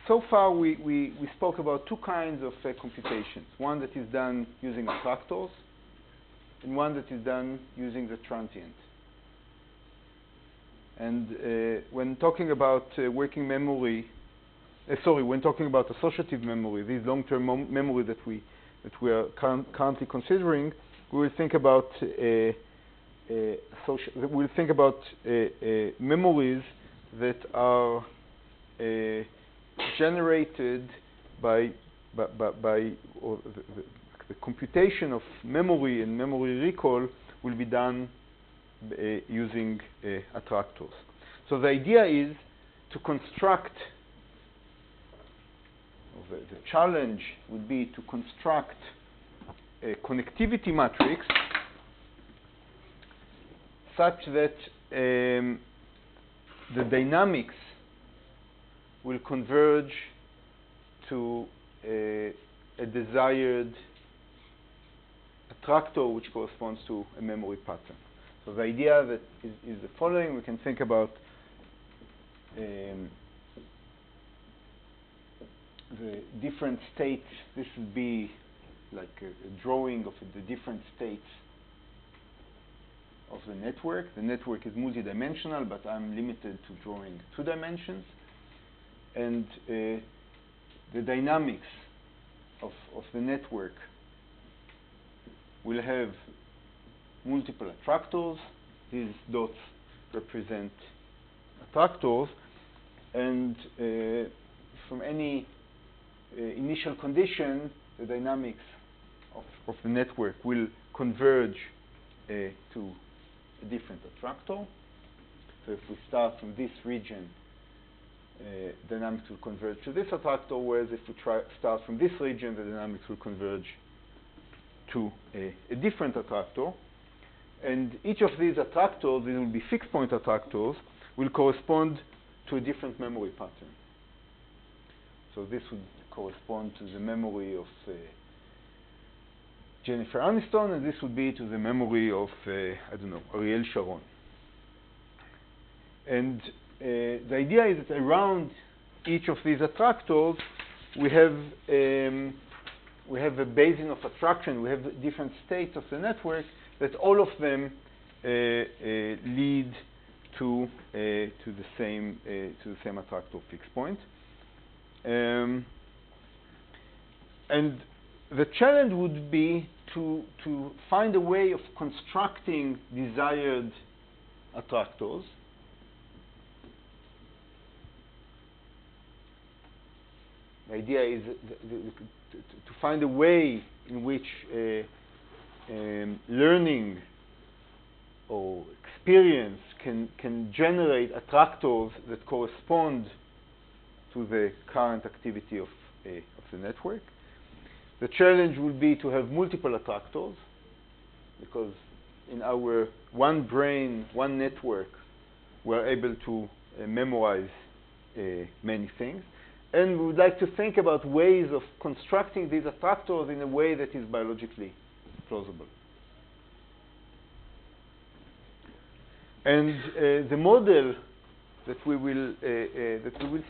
so far we spoke about two kinds of computations. One that is done using attractors, and one that is done using the transient. And when talking about working memory, when talking about associative memory, these long-term memory that we are currently considering, we will think about memories that are generated by or the computation of memory and memory recall will be done using attractors. So the idea is to construct, or the challenge would be to construct a connectivity matrix such that the dynamics will converge to a desired attractor which corresponds to a memory pattern. So the idea that is the following. We can think about the different states. This would be like a drawing of the different states of the network. The network is multidimensional, but I'm limited to drawing 2 dimensions. And the dynamics of the network will have multiple attractors. These dots represent attractors. And from any initial condition, the dynamics of the network will converge to a different attractor. So if we start from this region, dynamics will converge to this attractor, whereas if we start from this region, the dynamics will converge to a different attractor. And each of these attractors, these will be fixed point attractors, will correspond to a different memory pattern. So this would correspond to the memory of Jennifer Aniston, and this would be to the memory of, Ariel Sharon. And the idea is that around each of these attractors, we have a basin of attraction. We have different states of the network that all of them lead to the same attractor fixed point. And the challenge would be to find a way of constructing desired attractors The idea is to find a way in which learning or experience can generate attractors that correspond to the current activity of the network. The challenge will be to have multiple attractors, because in our one brain, one network, we're able to memorize many things. And we would like to think about ways of constructing these attractors in a way that is biologically plausible. And the model that we will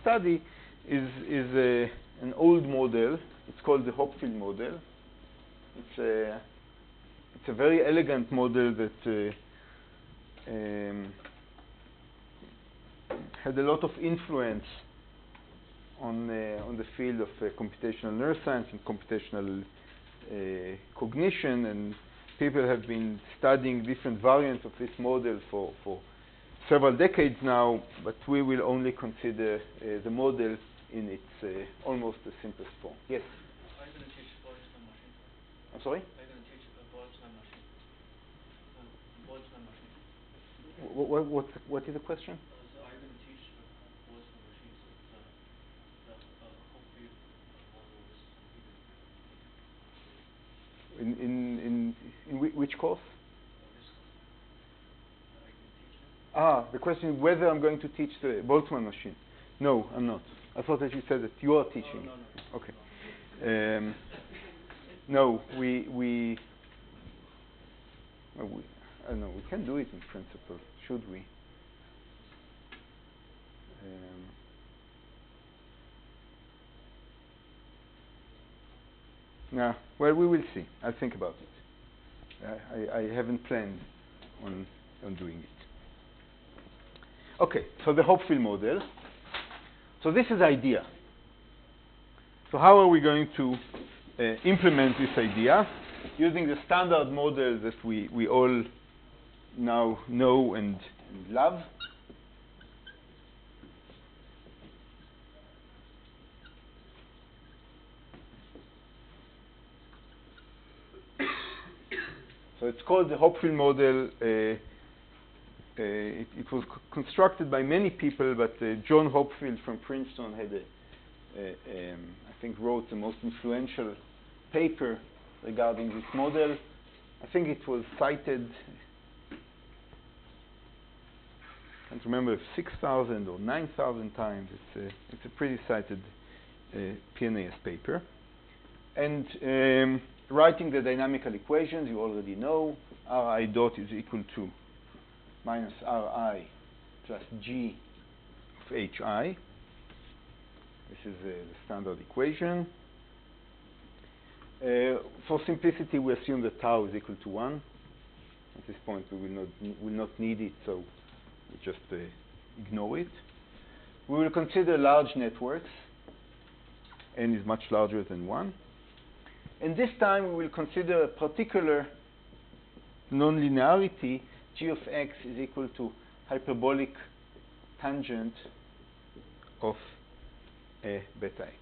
study is an old model. It's called the Hopkin Model. It's a very elegant model that had a lot of influence on the field of computational neuroscience and computational cognition, and people have been studying different variants of this model for several decades now, but we will only consider the model in its almost the simplest form. Yes? Are you going to teach Boltzmann machine? I'm sorry? Are you going to teach a Boltzmann machine? Boltzmann machine. What is the question? So are you going to teach Boltzmann machines, the Hopkin model with some Hebbian? In which course? This course. Are you going to teach it? The question is whether I'm going to teach the Boltzmann machine. No, I'm not. I thought that you said that you are teaching. No. Okay. No, we I don't know, we can do it in principle. Should we? Well, we will see. I'll think about it. I haven't planned on doing it. Okay, so the Hopfield model. So this is idea. So how are we going to implement this idea using the standard model that we all now know and love? So it's called the Hopfield model. It was constructed by many people, but John Hopfield from Princeton had I think wrote the most influential paper regarding this model. I think it was cited, I can't remember if 6,000 or 9,000 times. It's a pretty cited PNAS paper. And writing the dynamical equations, you already know, Ri dot is equal to minus Ri plus G of Hi. This is the standard equation. For simplicity, we assume that tau is equal to 1. At this point, we will not need it, so we just ignore it. We will consider large networks. N is much larger than 1. And this time, we will consider a particular nonlinearity. G of x is equal to hyperbolic tangent of a beta x.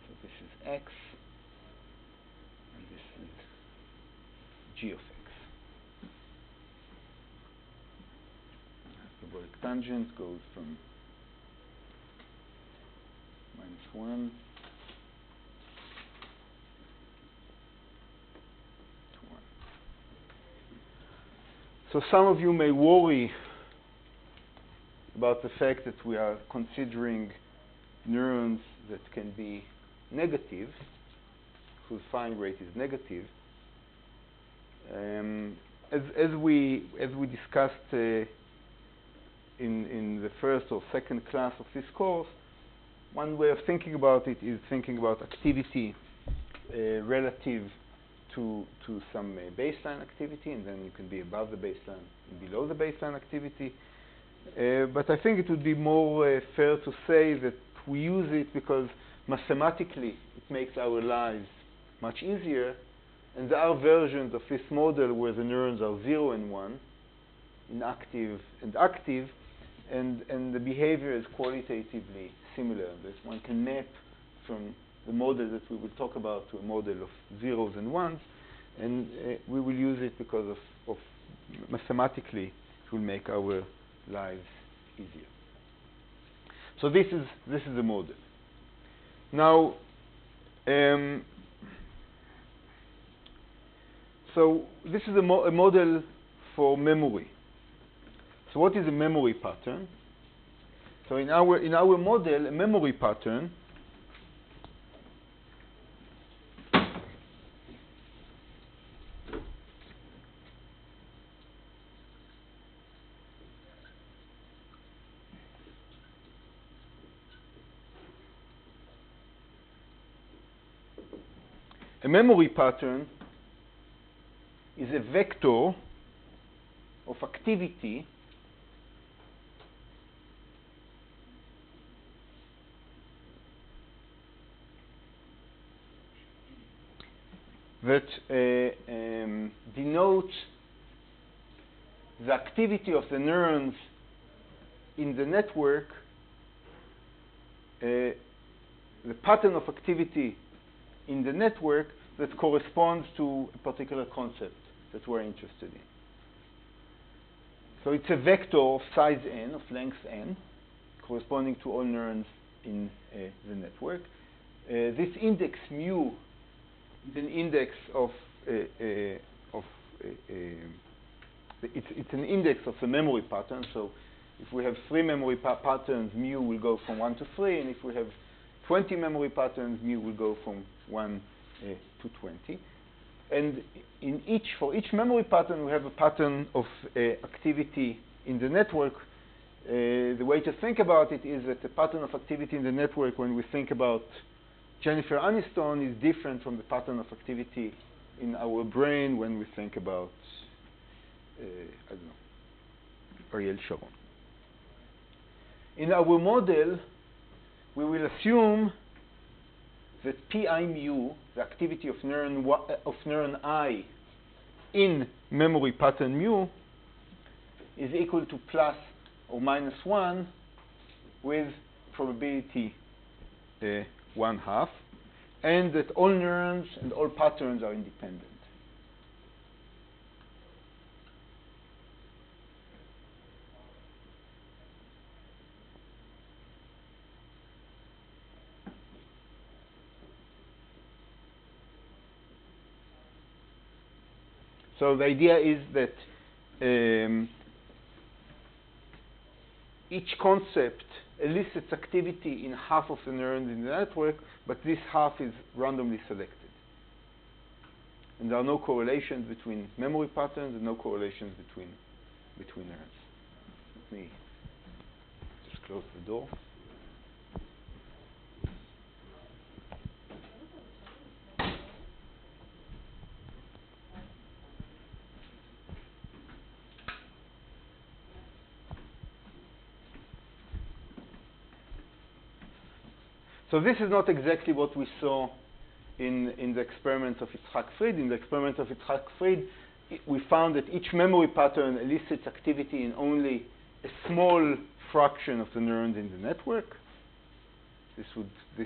So this is x, and this is g of x. Hyperbolic tangent goes from -1 to 1. So some of you may worry about the fact that we are considering neurons that can be negative, whose firing rate is negative. As we discussed in the first or second class of this course, one way of thinking about it is thinking about activity relative to some baseline activity, and then you can be above the baseline and below the baseline activity. But I think it would be more fair to say that we use it because mathematically it makes our lives much easier, and there are versions of this model where the neurons are 0 and 1, inactive and active, and the behavior is qualitatively similar. That one can map from the model that we will talk about to a model of zeros and ones, and we will use it because of mathematically it will make our lives easier. So this is the model. Now, so this is a model for memory. So what is a memory pattern? So in our model, a memory pattern a memory pattern is a vector of activity that denotes the activity of the neurons in the network, the pattern of activity in the network that corresponds to a particular concept that we're interested in. So it's a vector of size n, of length n, corresponding to all neurons in the network. This index mu is an index of it's an index of the memory pattern. So if we have 3 memory patterns, mu will go from 1 to 3, and if we have 20 memory patterns, mu will go from 1 to 20. And for each memory pattern, we have a pattern of activity in the network. The way to think about it is that the pattern of activity in the network, when we think about Jennifer Aniston, is different from the pattern of activity in our brain when we think about, I don't know, Ariel Sharon. In our model, we will assume that pi mu, the activity of neuron I in memory pattern mu, is equal to plus or minus 1 with probability 1/2, and that all neurons and all patterns are independent. So the idea is that each concept elicits activity in half of the neurons in the network, but this half is randomly selected. And there are no correlations between memory patterns and no correlations between neurons. Let me just close the door. So this is not exactly what we saw in the experiments of Yitzhak Fried. In the experiment of Yitzhak Fried, we found that each memory pattern elicits activity in only a small fraction of the neurons in the network. This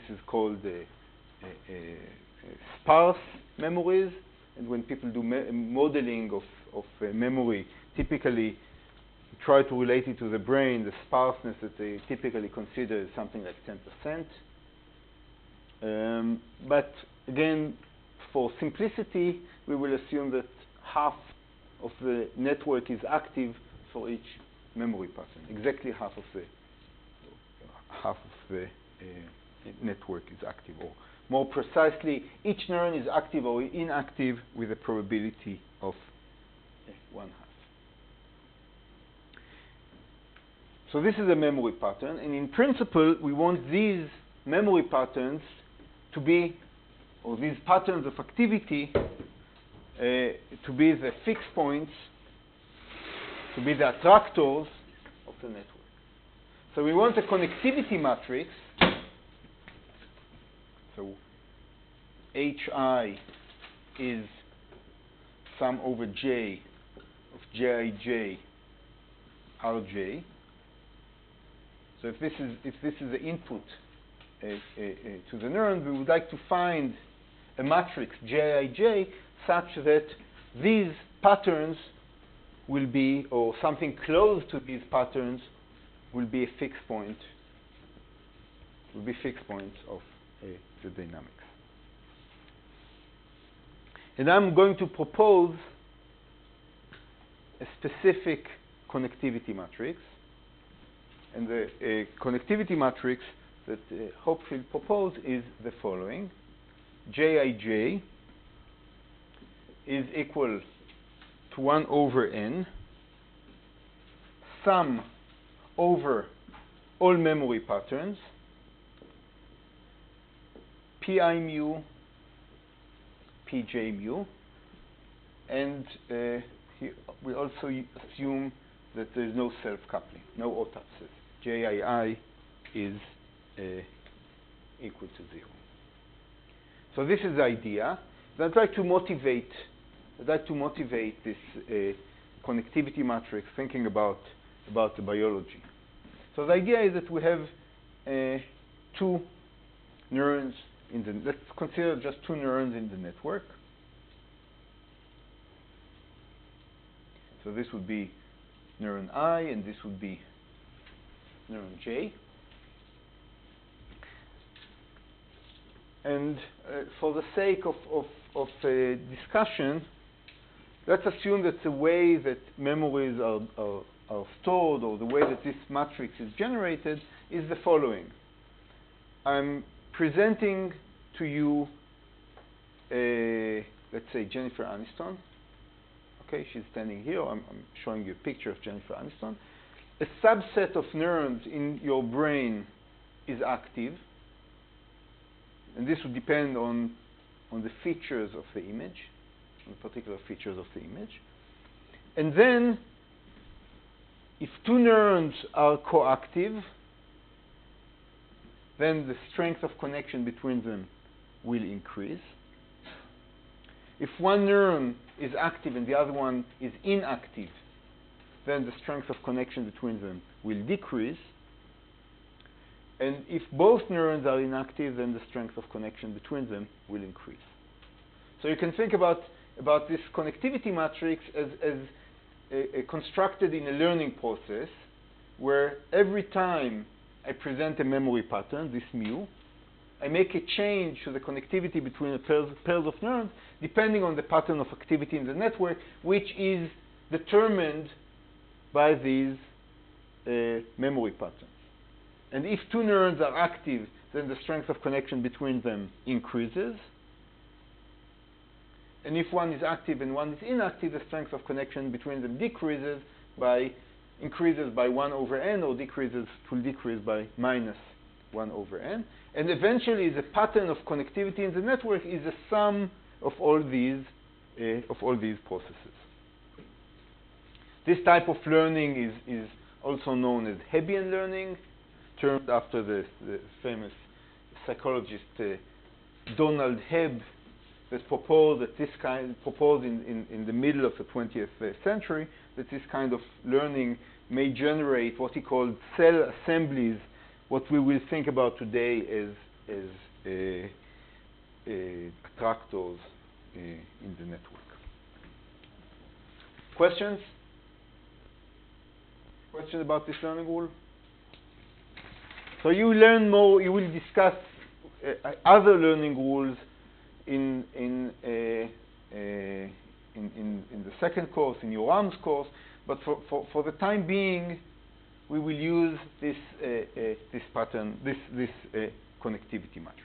is called sparse memories. And when people do modeling of memory, typically try to relate it to the brain. The sparseness that they typically consider is something like 10%. But again, for simplicity, we will assume that half of the network is active for each memory pattern. Exactly half of the network is active, or more precisely, each neuron is active or inactive with a probability of 1/2. So this is a memory pattern, and in principle, we want these memory patterns to be, or these patterns of activity, to be the fixed points, to be the attractors of the network. So we want a connectivity matrix. So HI is sum over J of Jij Rj. So if this is the input to the neurons, we would like to find a matrix Jij such that these patterns will be, or something close to these patterns, will be a fixed point. Will be fixed points of the dynamics. And I'm going to propose a specific connectivity matrix. And the connectivity matrix that Hopkin proposed is the following. Jij is equal to 1 over n, sum over all memory patterns, pi mu pj mu, and we also assume that there is no self-coupling, no autopsis. JII is equal to 0. So this is the idea. I'd like to motivate this connectivity matrix, thinking about the biology. So the idea is that we have two neurons in the. Let's consider just two neurons in the network. So this would be neuron I, and this would be neuron J. And for the sake of discussion, let's assume that the way that memories are stored, or the way that this matrix is generated, is the following. I'm presenting to you, let's say, Jennifer Aniston. Okay, she's standing here. I'm showing you a picture of Jennifer Aniston. A subset of neurons in your brain is active, and this would depend on the features of the image, on the particular features of the image. And then, if two neurons are coactive, then the strength of connection between them will increase. If one neuron is active and the other one is inactive, then the strength of connection between them will decrease. And if both neurons are inactive, then the strength of connection between them will increase. So you can think about this connectivity matrix as constructed in a learning process, where every time I present a memory pattern, this mu, I make a change to the connectivity between the pairs of neurons depending on the pattern of activity in the network, which is determined by these memory patterns. And if two neurons are active, then the strength of connection between them increases. And if one is active and one is inactive, the strength of connection between them increases by 1 over n, or it will decrease by minus 1 over n. And eventually, the pattern of connectivity in the network is the sum of all these processes. This type of learning is also known as Hebbian learning, termed after the famous psychologist Donald Hebb, that proposed in the middle of the 20th century that this kind of learning may generate what he called cell assemblies, what we will think about today as attractors in the network. Questions? Question about this learning rule? So you learn more. You will discuss other learning rules in the second course, in your ARMS course. But for the time being, we will use this pattern, this connectivity matrix.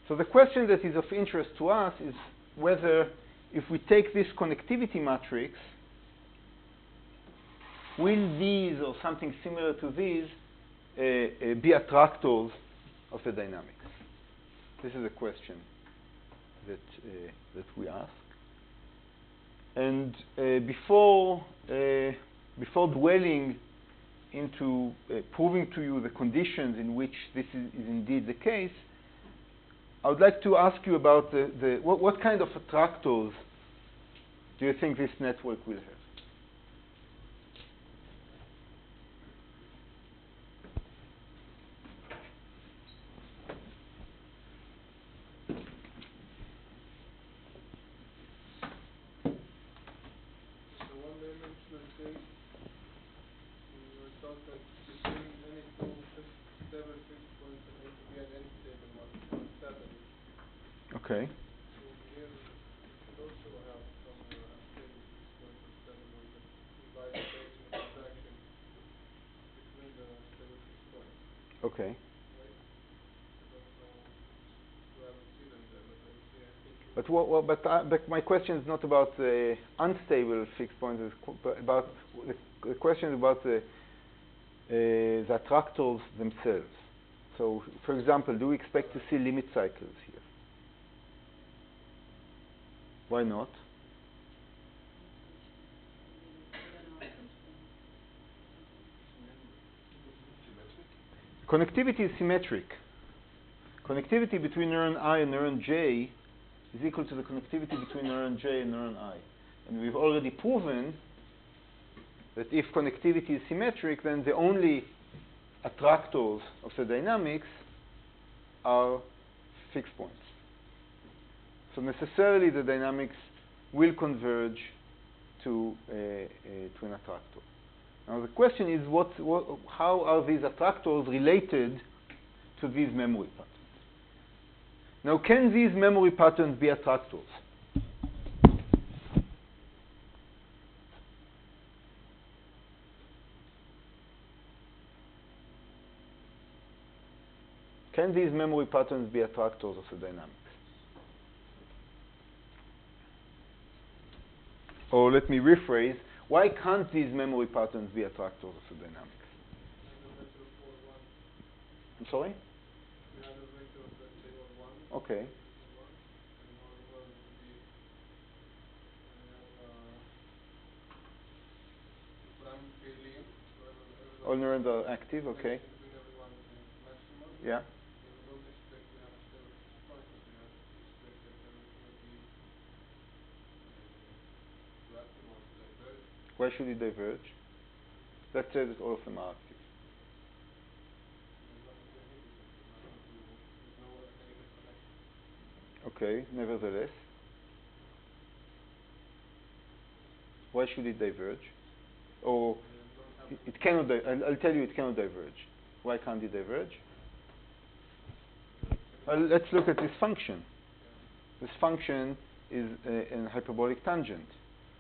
So the question that is of interest to us is whether, if we take this connectivity matrix, will these, or something similar to these, be attractors of the dynamics? This is a question that we ask. And before dwelling into proving to you the conditions in which this is indeed the case, I would like to ask you about what kind of attractors do you think this network will have? So one-dimensional case, we were taught that between any two stable fixed points there needs to be an n-stable one suddenly. Okay. So here we should also have some unstable fixed points or stable ones that invite the direction of interaction Okay. right? I don't know. We haven't seen them there, but I see an input. But my question is not about unstable fixed points. It's about the question is about the attractors themselves. So, for example, do we expect to see limit cycles here? Why not? Connectivity is symmetric. Connectivity between neuron I and neuron J is equal to the connectivity between neuron J and neuron I. And we've already proven that if connectivity is symmetric, then the only attractors of the dynamics are fixed points. So necessarily the dynamics will converge to an attractor. Now the question is, how are these attractors related to these memory patterns? Now, can these memory patterns be attractors? Can these memory patterns be attractors of the dynamics? Or let me rephrase, why can't these memory patterns be attractors of the dynamics? I'm sorry? We had a vector of, let's say, all 1. Okay. And all would be, if I'm K-lean, so All neurons are active, okay. between everyone maximum. Yeah. Then we don't expect to have a stable fixed point, but we expect that everything will be reactive or to diverge. Why should it diverge? Let's say that all of them are active. There's nothing to inhibit them. There's no negative connection. Okay, nevertheless. Why should it diverge? Or it cannot, I'll tell you it cannot diverge. Why can't it diverge? Well, let's look at this function. This function is a hyperbolic tangent.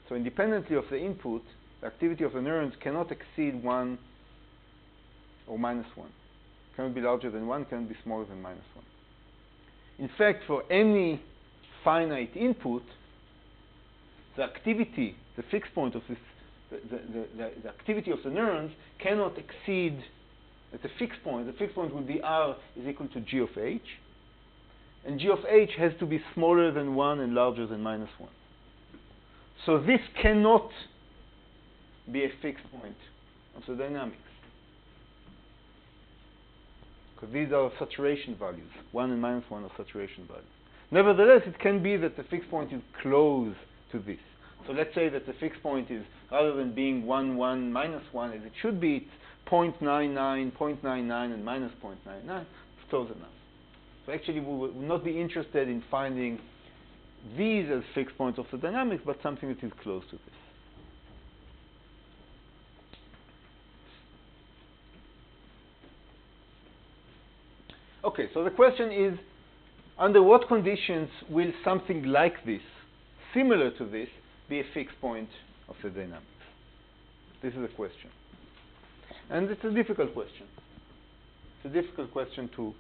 So independently of the input, the activity of the neurons cannot exceed 1 or minus 1. Cannot be larger than 1, cannot be smaller than minus 1. In fact, for any finite input, the activity, the fixed point of this, the activity of the neurons cannot exceed, at the fixed point would be R is equal to G of H. And G of H has to be smaller than 1 and larger than minus 1. So this cannot be a fixed point of the dynamics, because these are saturation values. 1 and minus 1 are saturation values. Nevertheless, it can be that the fixed point is close to this. So let's say that the fixed point is, rather than being 1, 1, minus 1, as it should be, it's 0.99, 0.99, and minus 0.99. It's close enough. So actually, we would not be interested in finding these as fixed points of the dynamics, but something that is close to this. Okay, so the question is, under what conditions will something like this, similar to this, be a fixed point of the dynamics? This is a question. And it's a difficult question. It's a difficult question to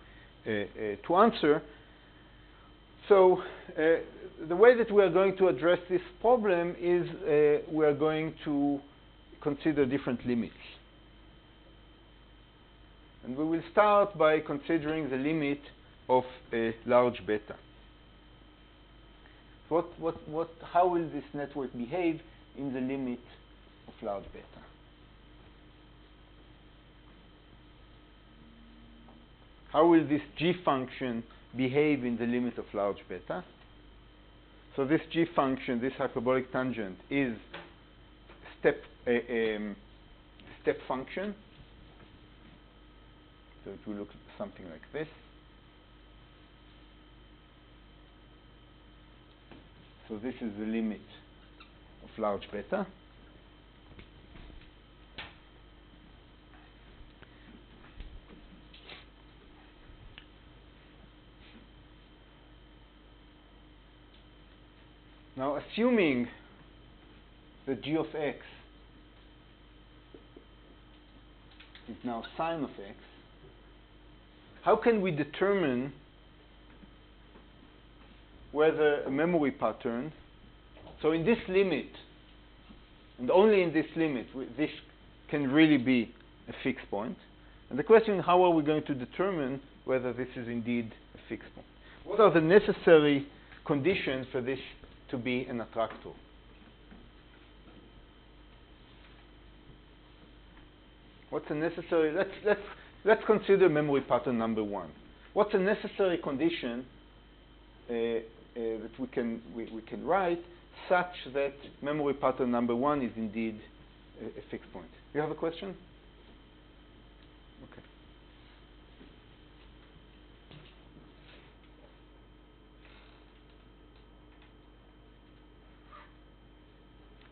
answer. So the way that we are going to address this problem is we are going to consider different limits. And we will start by considering the limit of a large beta. How will this network behave in the limit of large beta? How will this G function behave in the limit of large beta? So this G function, this hyperbolic tangent, is step function. So it will look something like this. So this is the limit of large beta. Now, assuming that g of x is now sine of x, how can we determine whether a memory pattern, so in this limit, and only in this limit, this can really be a fixed point. And the question is, how are we going to determine whether this is indeed a fixed point? What are the necessary conditions for this to be an attractor? What's a necessary? Let's consider memory pattern number 1. What's a necessary condition that we can write such that memory pattern number 1 is indeed a fixed point? You have a question? Okay.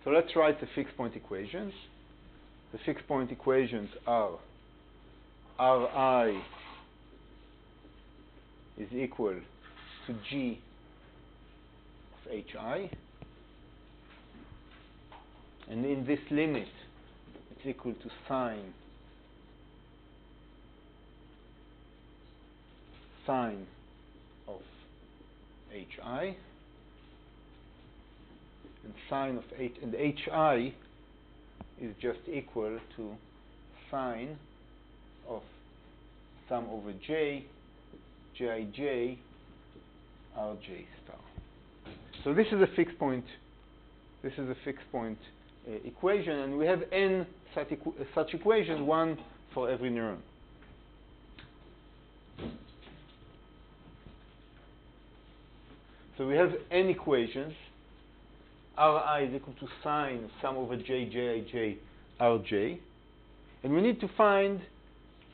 So let's write the fixed point equations. The fixed point equations are Ri is equal to G of Hi, and in this limit it's equal to sine of Hi, and sine of H, and Hi is just equal to sine of sum over J, Jij, Rj star. So this is a fixed point. This is a fixed point equation, and we have n such equations, one for every neuron. So we have n equations. Ri is equal to sine of sum over J, Jij, Rj, and we need to find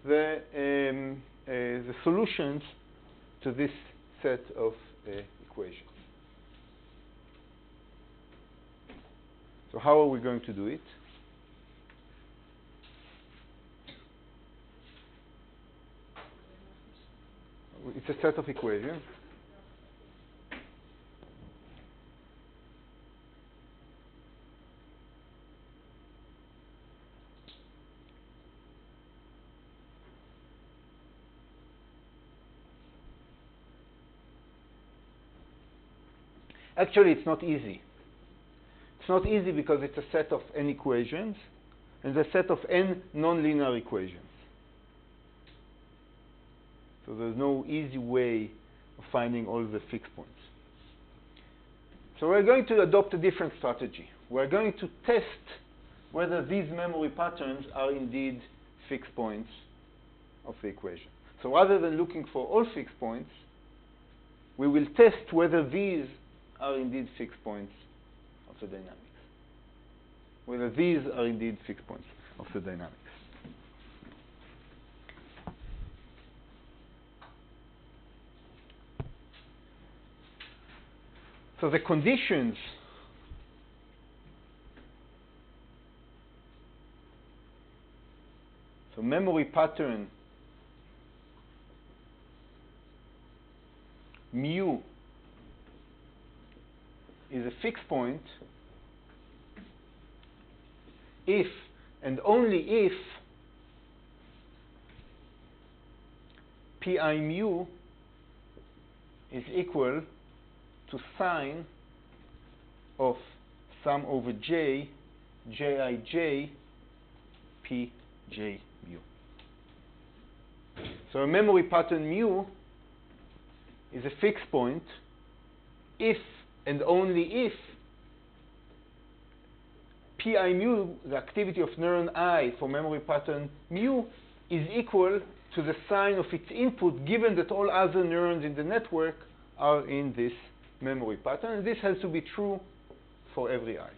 the solutions to this set of equations. So how are we going to do it? It's a set of equations. Actually, it's not easy. It's not easy because it's a set of n equations and a set of n nonlinear equations. So there's no easy way of finding all the fixed points. So we're going to adopt a different strategy. We're going to test whether these memory patterns are indeed fixed points of the equation. So rather than looking for all fixed points, we will test whether these are indeed fixed points of the dynamics. Whether these are indeed fixed points of the dynamics. So the conditions so memory pattern mu is a fixed point if and only if pi mu is equal to sine of sum over j, jij, pj mu. So a memory pattern mu is a fixed point if and only if pi mu, the activity of neuron I for memory pattern mu, is equal to the sign of its input, given that all other neurons in the network are in this memory pattern. And this has to be true for every I.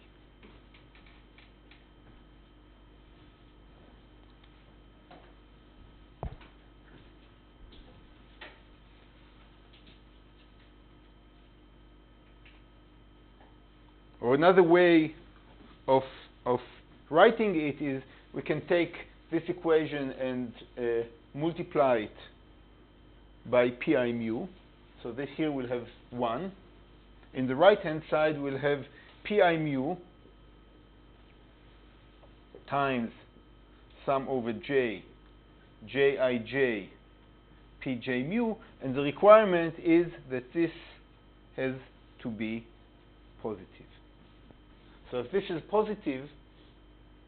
Or another way of writing it is we can take this equation and multiply it by pi mu. So this here will have 1. In the right-hand side, we'll have pi mu times sum over j, jij, pj mu, and the requirement is that this has to be positive. So if this is positive,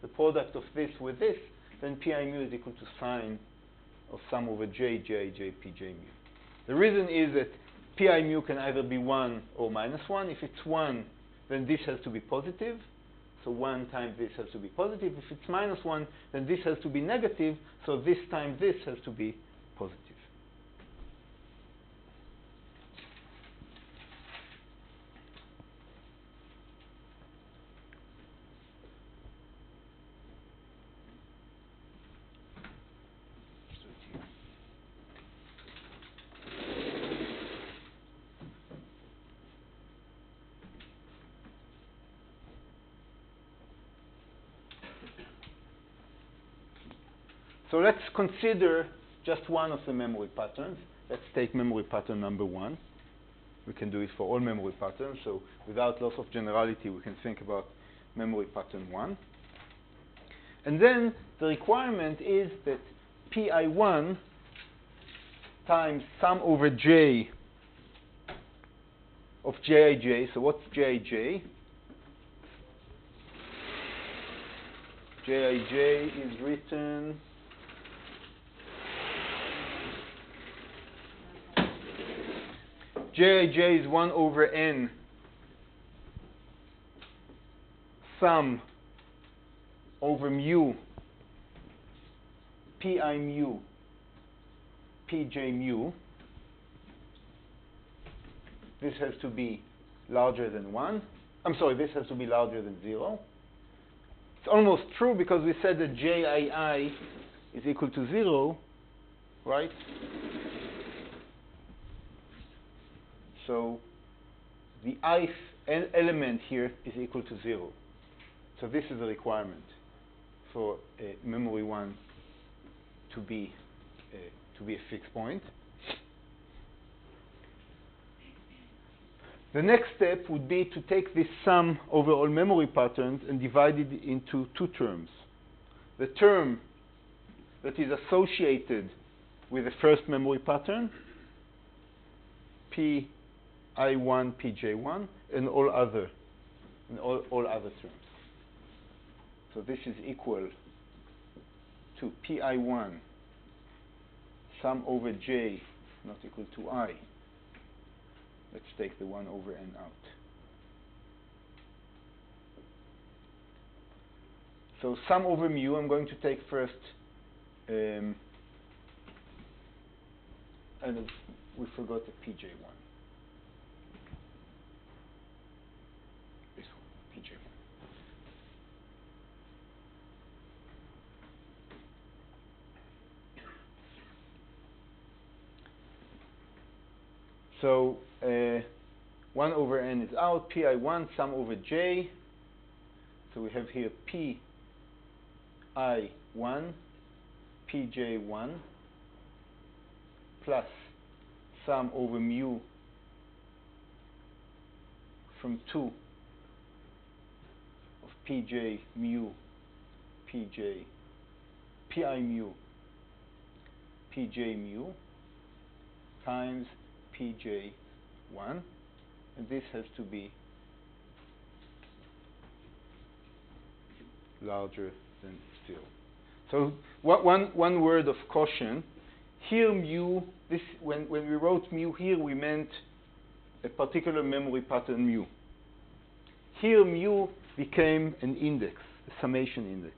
the product of this with this, then pi mu is equal to sine of sum over j, j, j, pj mu. The reason is that pi mu can either be 1 or minus 1. If it's 1, then this has to be positive. So 1 times this has to be positive. If it's minus 1, then this has to be negative. So this times this has to be positive. So let's consider just one of the memory patterns. Let's take memory pattern number 1. We can do it for all memory patterns. So without loss of generality, we can think about memory pattern 1. And then the requirement is that pi1 times sum over j of jij. So what's jij? jij is written jij is 1 over n sum over mu pi mu pj mu. This has to be larger than 1. I'm sorry, this has to be larger than 0. It's almost true because we said that jii is equal to 0, right? So the ith element here is equal to 0. So this is a requirement for memory 1 to be a fixed point. The next step would be to take this sum over all memory patterns and divide it into 2 terms. The term that is associated with the first memory pattern, pi1 pj1, and all other terms. So this is equal to pi1 sum over j not equal to I. Let's take the 1 over n out. So sum over mu, I'm going to take first, and we forgot the pj1. This one, pj1. So 1 over n is out, pi1 sum over j. So we have here pi1 pj1 plus sum over mu from 2 of pj mu pj pi mu pj mu times pj1, and this has to be larger than 0. So one word of caution. Here mu, when we wrote mu here, we meant a particular memory pattern mu. Here mu became an index, a summation index.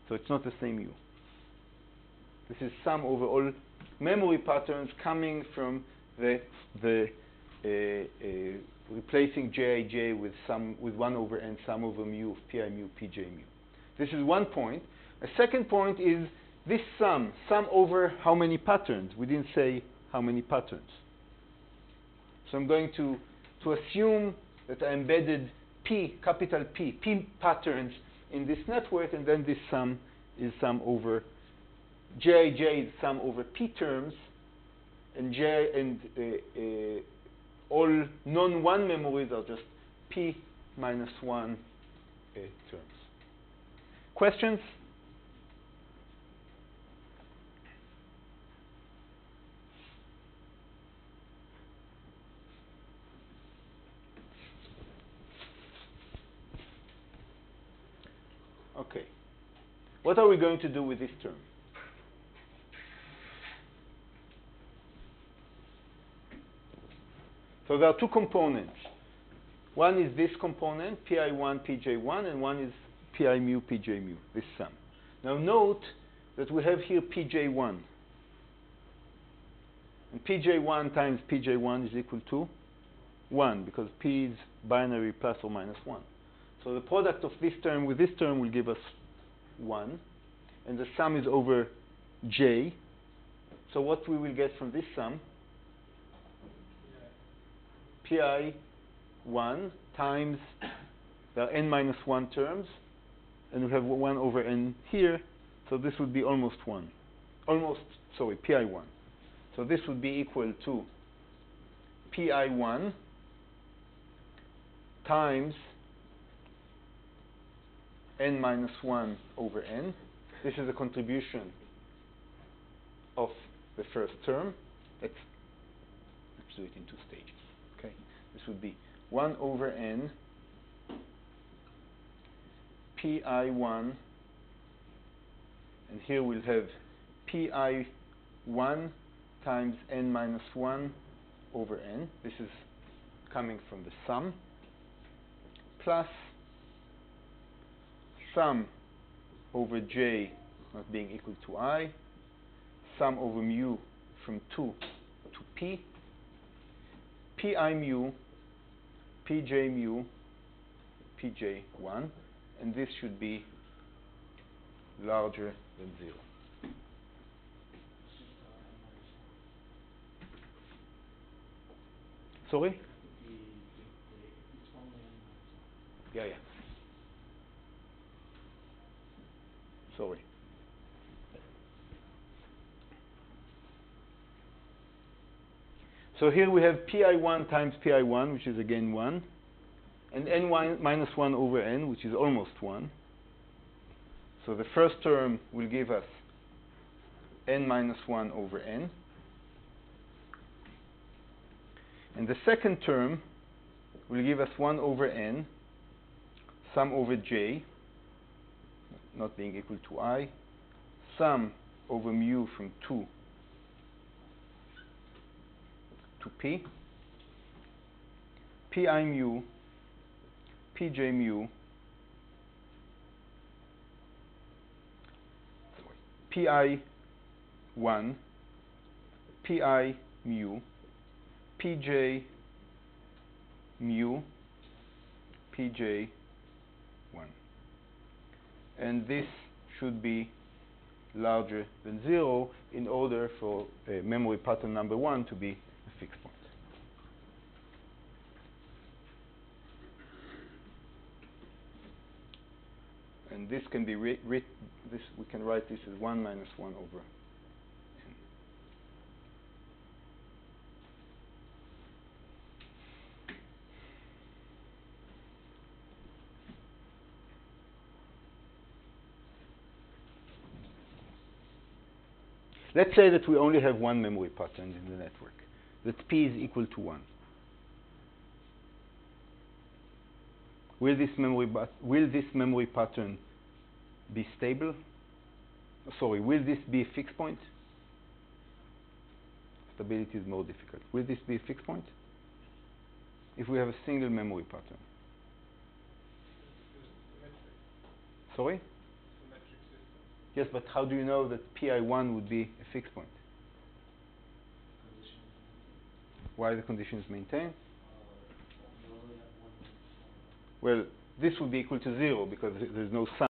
So it's not the same mu. This is sum over all memory patterns coming from the replacing jij with 1 over n sum over mu of pi mu pj mu. This is one point. A second point is this sum over how many patterns. We didn't say how many patterns. So I'm going to assume that I embedded capital P patterns in this network, and then this sum is sum over jij is sum over p terms, and all non-1 memories are just p minus 1 terms. Questions? Okay. What are we going to do with this term? So there are two components. One is this component, pi1, pj1, and one is pi mu, pj mu, this sum. Now note that we have here pj1. And pj1 times pj1 is equal to 1, because p is binary plus or minus 1. So the product of this term with this term will give us 1. And the sum is over j. So what we will get from this sum? pi1 times, there are n minus 1 terms, and we have 1 over n here, so this would be almost 1. pi1. So this would be equal to pi1 times n minus 1 over n. This is a contribution of the first term. Let's do it in two stages. Okay, this would be 1 over n pi1, and here we'll have pi1 times n minus 1 over n. This is coming from the sum, plus sum over j not being equal to I, sum over mu from 2 to p, pi mu, pj mu, pj1, and this should be larger than 0. Sorry? It's only n minus 1. Yeah. Sorry. So here we have pi1 times pi1, which is again 1, and n minus 1 over n, which is almost 1. So the first term will give us n minus 1 over n. And the second term will give us 1 over n, sum over j, not being equal to I, sum over mu from 2 to p, pi mu, pj mu, pi1, pi mu, pj mu, pj1. And this should be larger than 0 in order for memory pattern number 1 to be a fixed point. And this can be we can write this as 1 minus 1 over n. Let's say that we only have one memory pattern in the network, that p is equal to 1. Will this memory pattern be stable? Sorry, will this be a fixed point? Stability is more difficult. Will this be a fixed point? If we have a single memory pattern. Sorry? Symmetric system. Yes, but how do you know that pi1 would be a fixed point? Why the condition is maintained? You only have 1 minus 1. Well, this would be equal to 0 because there's no sum.